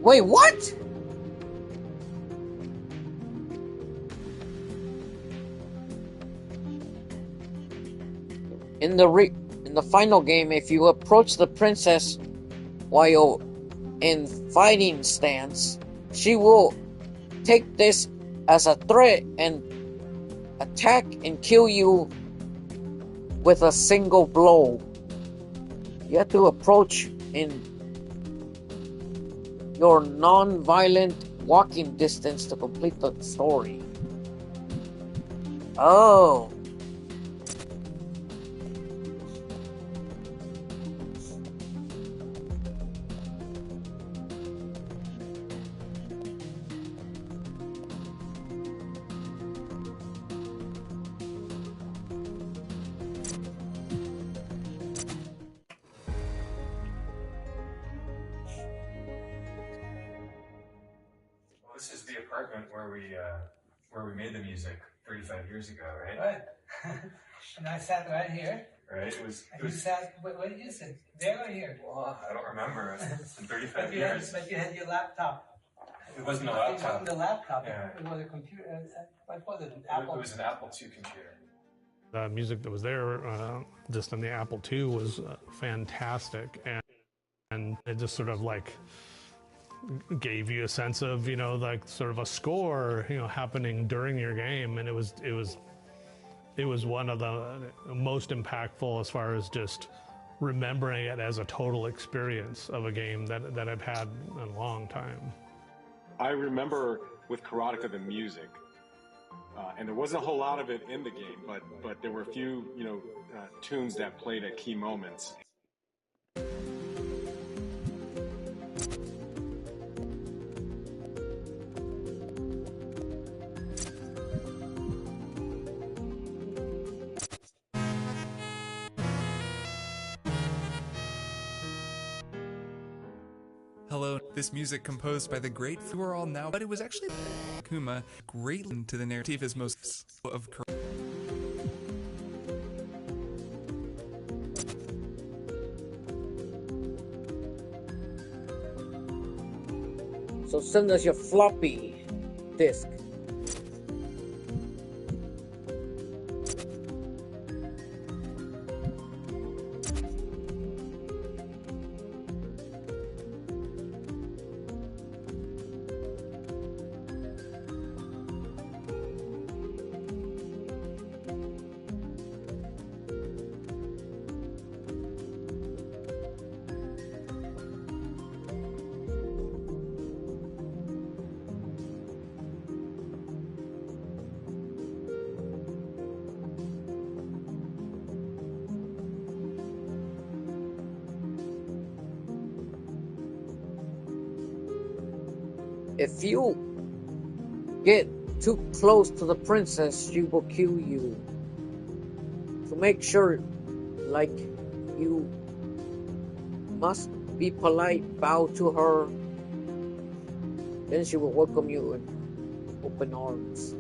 Wait, what? In the final game, if you approach the princess while in fighting stance, she will take this as a threat and attack and kill you with a single blow. You have to approach in your non-violent walking distance to complete the story. Oh. Well, this is the apartment where we made the music 35 years ago, right? Right. And I sat right here. Right. It was. You sat. Where did you sit? There or here? Well, I don't remember. It's been 35 years. But you had your laptop. It wasn't a It laptop. wasn't a laptop. Yeah. It was a computer. What was it? Apple. It was an Apple II computer. The music that was there, just on the Apple II, was fantastic, and it just sort of like gave you a sense of, you know, like sort of a score, you know, happening during your game, and it was one of the most impactful as far as just remembering it as a total experience of a game that I've had in a long time. I remember with Karateka the music, and there wasn't a whole lot of it in the game, but there were a few, you know, tunes that played at key moments. Hello, this music composed by the great who are all now, but it was actually Kuma greatly into the narrative as most of So send us your floppy disk. If you get too close to the princess, she will kill you. So make sure, like, you must be polite, bow to her, then she will welcome you in open arms.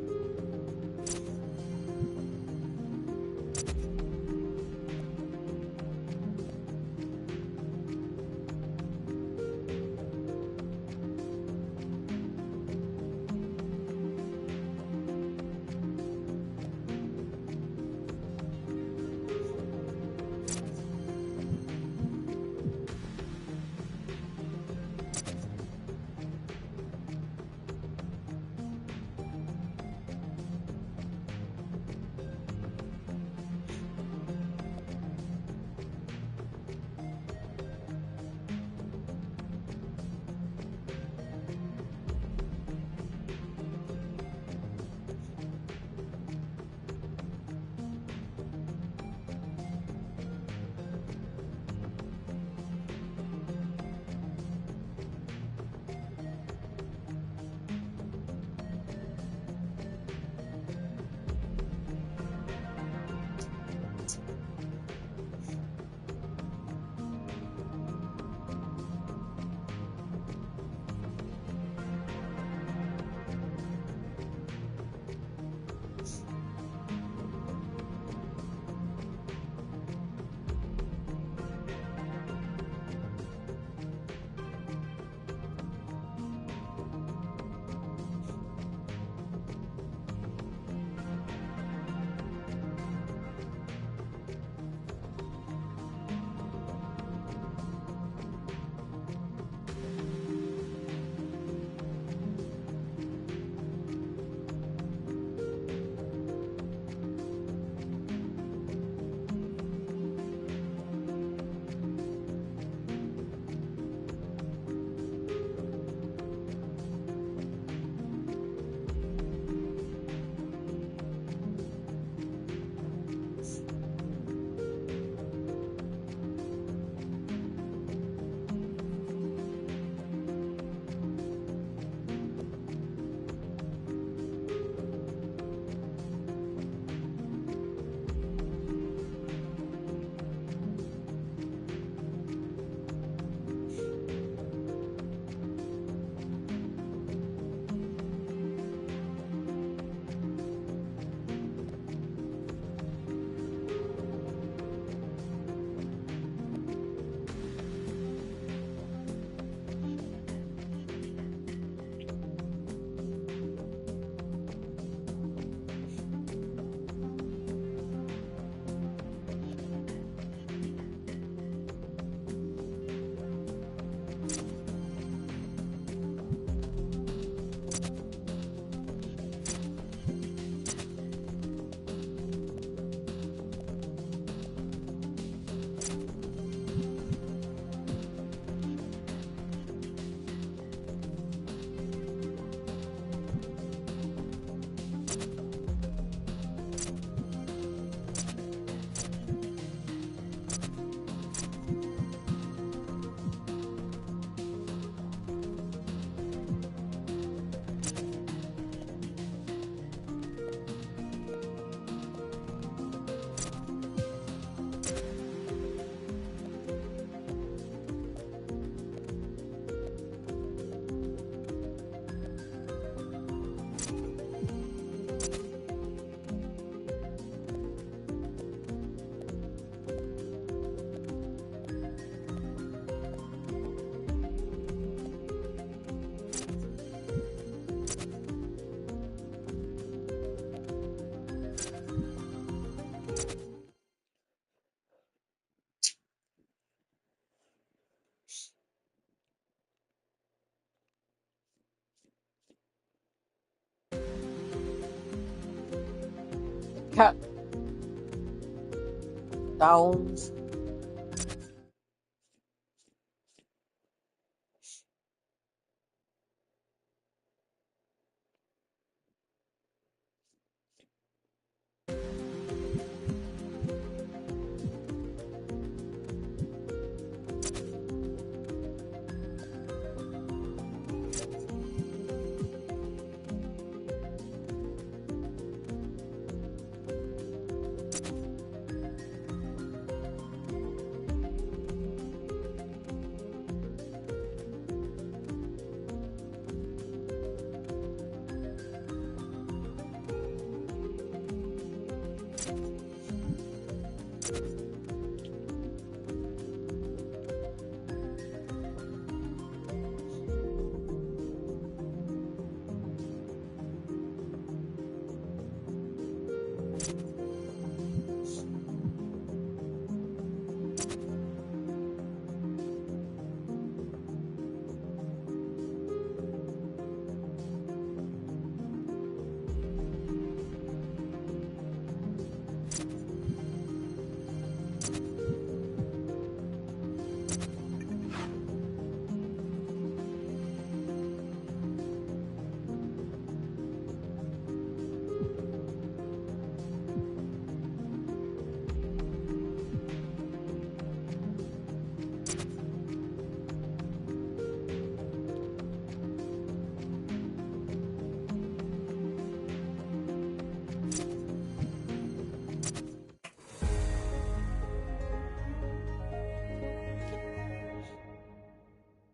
cat downs.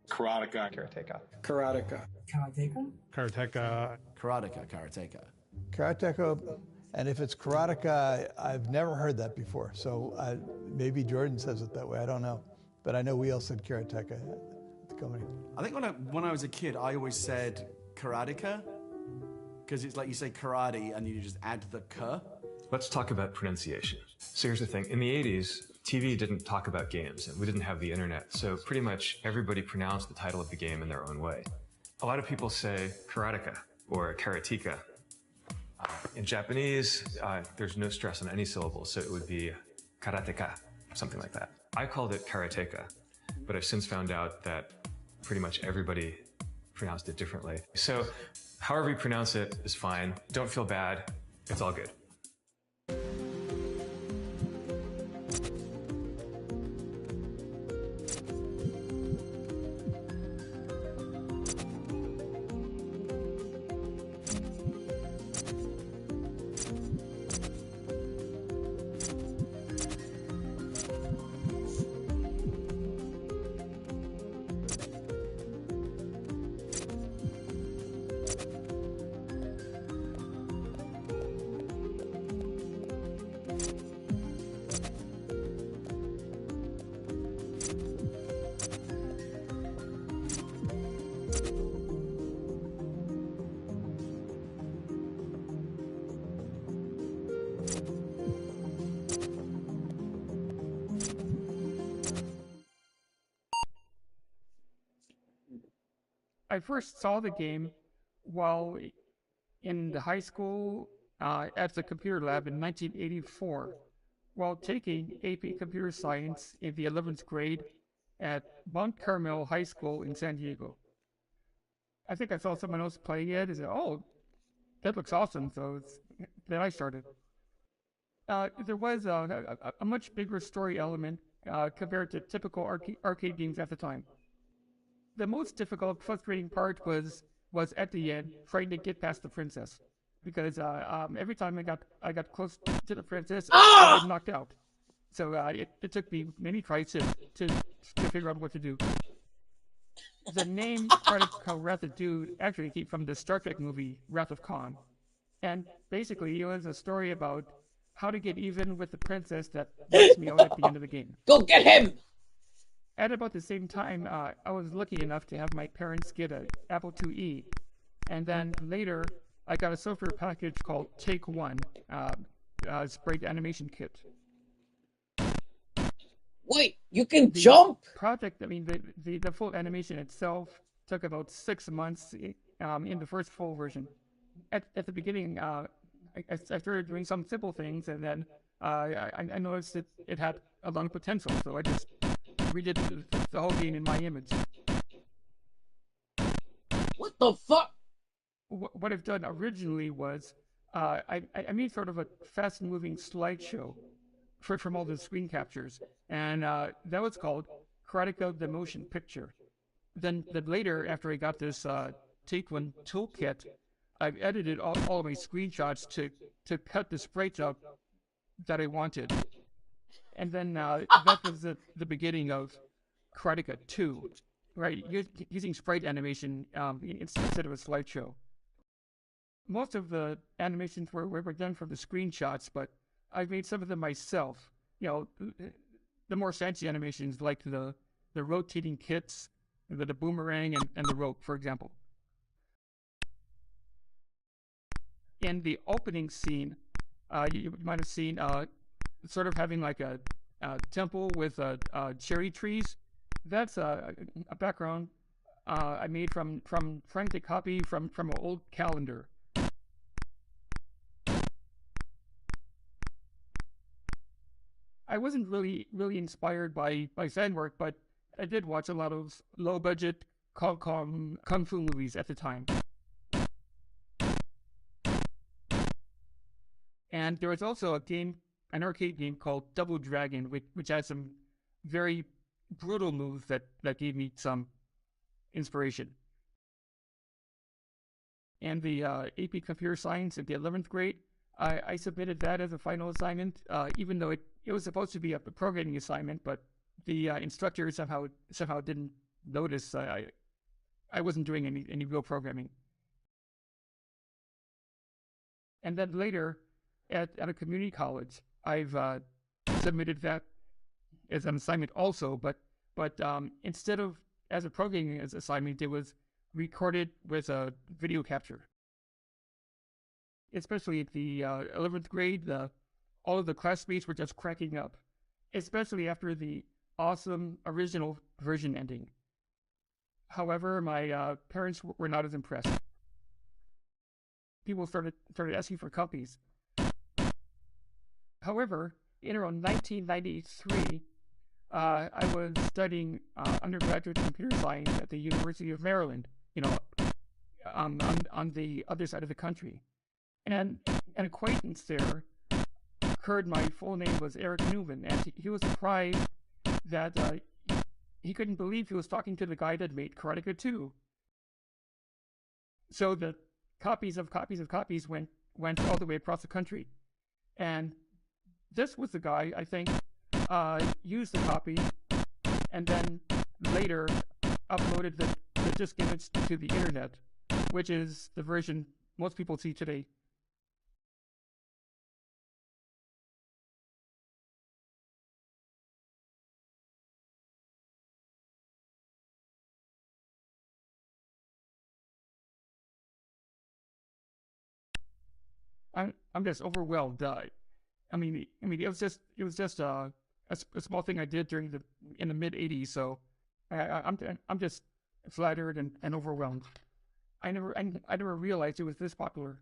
Karateka. Karateka. Karateka. Karateka? Karateka. Karateka. Karateka, and if it's Karateka, I've never heard that before. So maybe Jordan says it that way. I don't know, but I know we all said Karateka at the company. I think when I was a kid, I always said Karateka because it's like you say karate and you just add the k. Let's talk about pronunciation. So here's the thing. In the 80s, TV didn't talk about games, and we didn't have the internet, so pretty much everybody pronounced the title of the game in their own way. A lot of people say karateka or karateka. In Japanese, there's no stress on any syllable, so it would be karateka, something like that. I called it karateka, but I've since found out that pretty much everybody pronounced it differently. So however you pronounce it is fine. Don't feel bad. It's all good. I first saw the game while in the high school at the computer lab in 1984, while taking AP Computer Science in the 11th grade at Mount Carmel High School in San Diego. I think I saw someone else playing it and said, "Oh, that looks awesome." So then I started. There was a much bigger story element compared to typical arcade games at the time. The most difficult, frustrating part was at the end trying to get past the princess, because every time I got close to the princess, I get knocked out. So it took me many tries to figure out what to do. The name Karateka Wrath of Dude actually came from the Star Trek movie Wrath of Khan, and basically it was a story about how to get even with the princess that knocks me out at the end of the game. Go get him! At about the same time, I was lucky enough to have my parents get an Apple IIe, and then later I got a software package called Take One, sprite animation kit. Wait, you can jump? Project, I mean, the full animation itself took about 6 months in the first full version. At the beginning, I started doing some simple things, and then I noticed that it had a lot of potential, so I just redid the whole game in my image. What the fuck? What I've done originally was I made sort of a fast-moving slideshow from all the screen captures, and that was called Karateka the Motion Picture. Then later, after I got this Take One toolkit, I've edited all of my screenshots to cut the sprites out that I wanted. And then that was the beginning of Karateka 2, right? Using sprite animation instead of a slideshow. Most of the animations were done from the screenshots, but I made some of them myself. You know, the more fancy animations like the rotating kits, the boomerang, and the rope, for example. In the opening scene, you might have seen sort of having like a temple with cherry trees. That's a background I made from trying to copy from an old calendar. I wasn't really inspired by fan work, but I did watch a lot of low-budget kung fu movies at the time. And there was also an arcade game called Double Dragon, which had some very brutal moves that gave me some inspiration. And the AP Computer Science at the 11th grade, I submitted that as a final assignment, even though it was supposed to be a programming assignment, but the instructor somehow didn't notice I wasn't doing any real programming. And then later, at a community college, I've submitted that as an assignment also, but instead of as a programming assignment, it was recorded with a video capture. Especially at the 11th grade, all of the classmates were just cracking up, especially after the awesome original version ending. However, my parents were not as impressed. People started asking for copies. However, in around 1993, I was studying undergraduate computer science at the University of Maryland, on the other side of the country. And an acquaintance there heard my full name was Eric Newman, and he was surprised that he couldn't believe he was talking to the guy that made Karateka 2. So the copies of copies went all the way across the country. And this was the guy, I think, used the copy and then later uploaded the disk image to the internet, which is the version most people see today. I'm just overwhelmed. I mean, it was just a small thing I did in the mid '80s. So I'm just flattered and overwhelmed. I never realized it was this popular.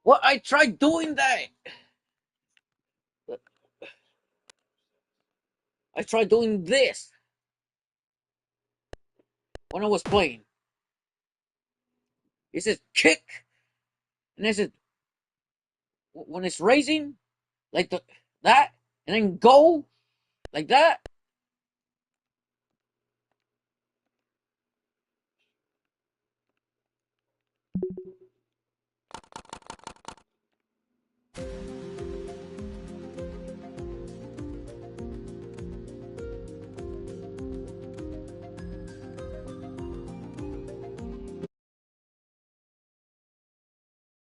Well, I tried doing that. I tried doing this when I was playing. It says kick, and it says when it's raising, like that, and then go like that.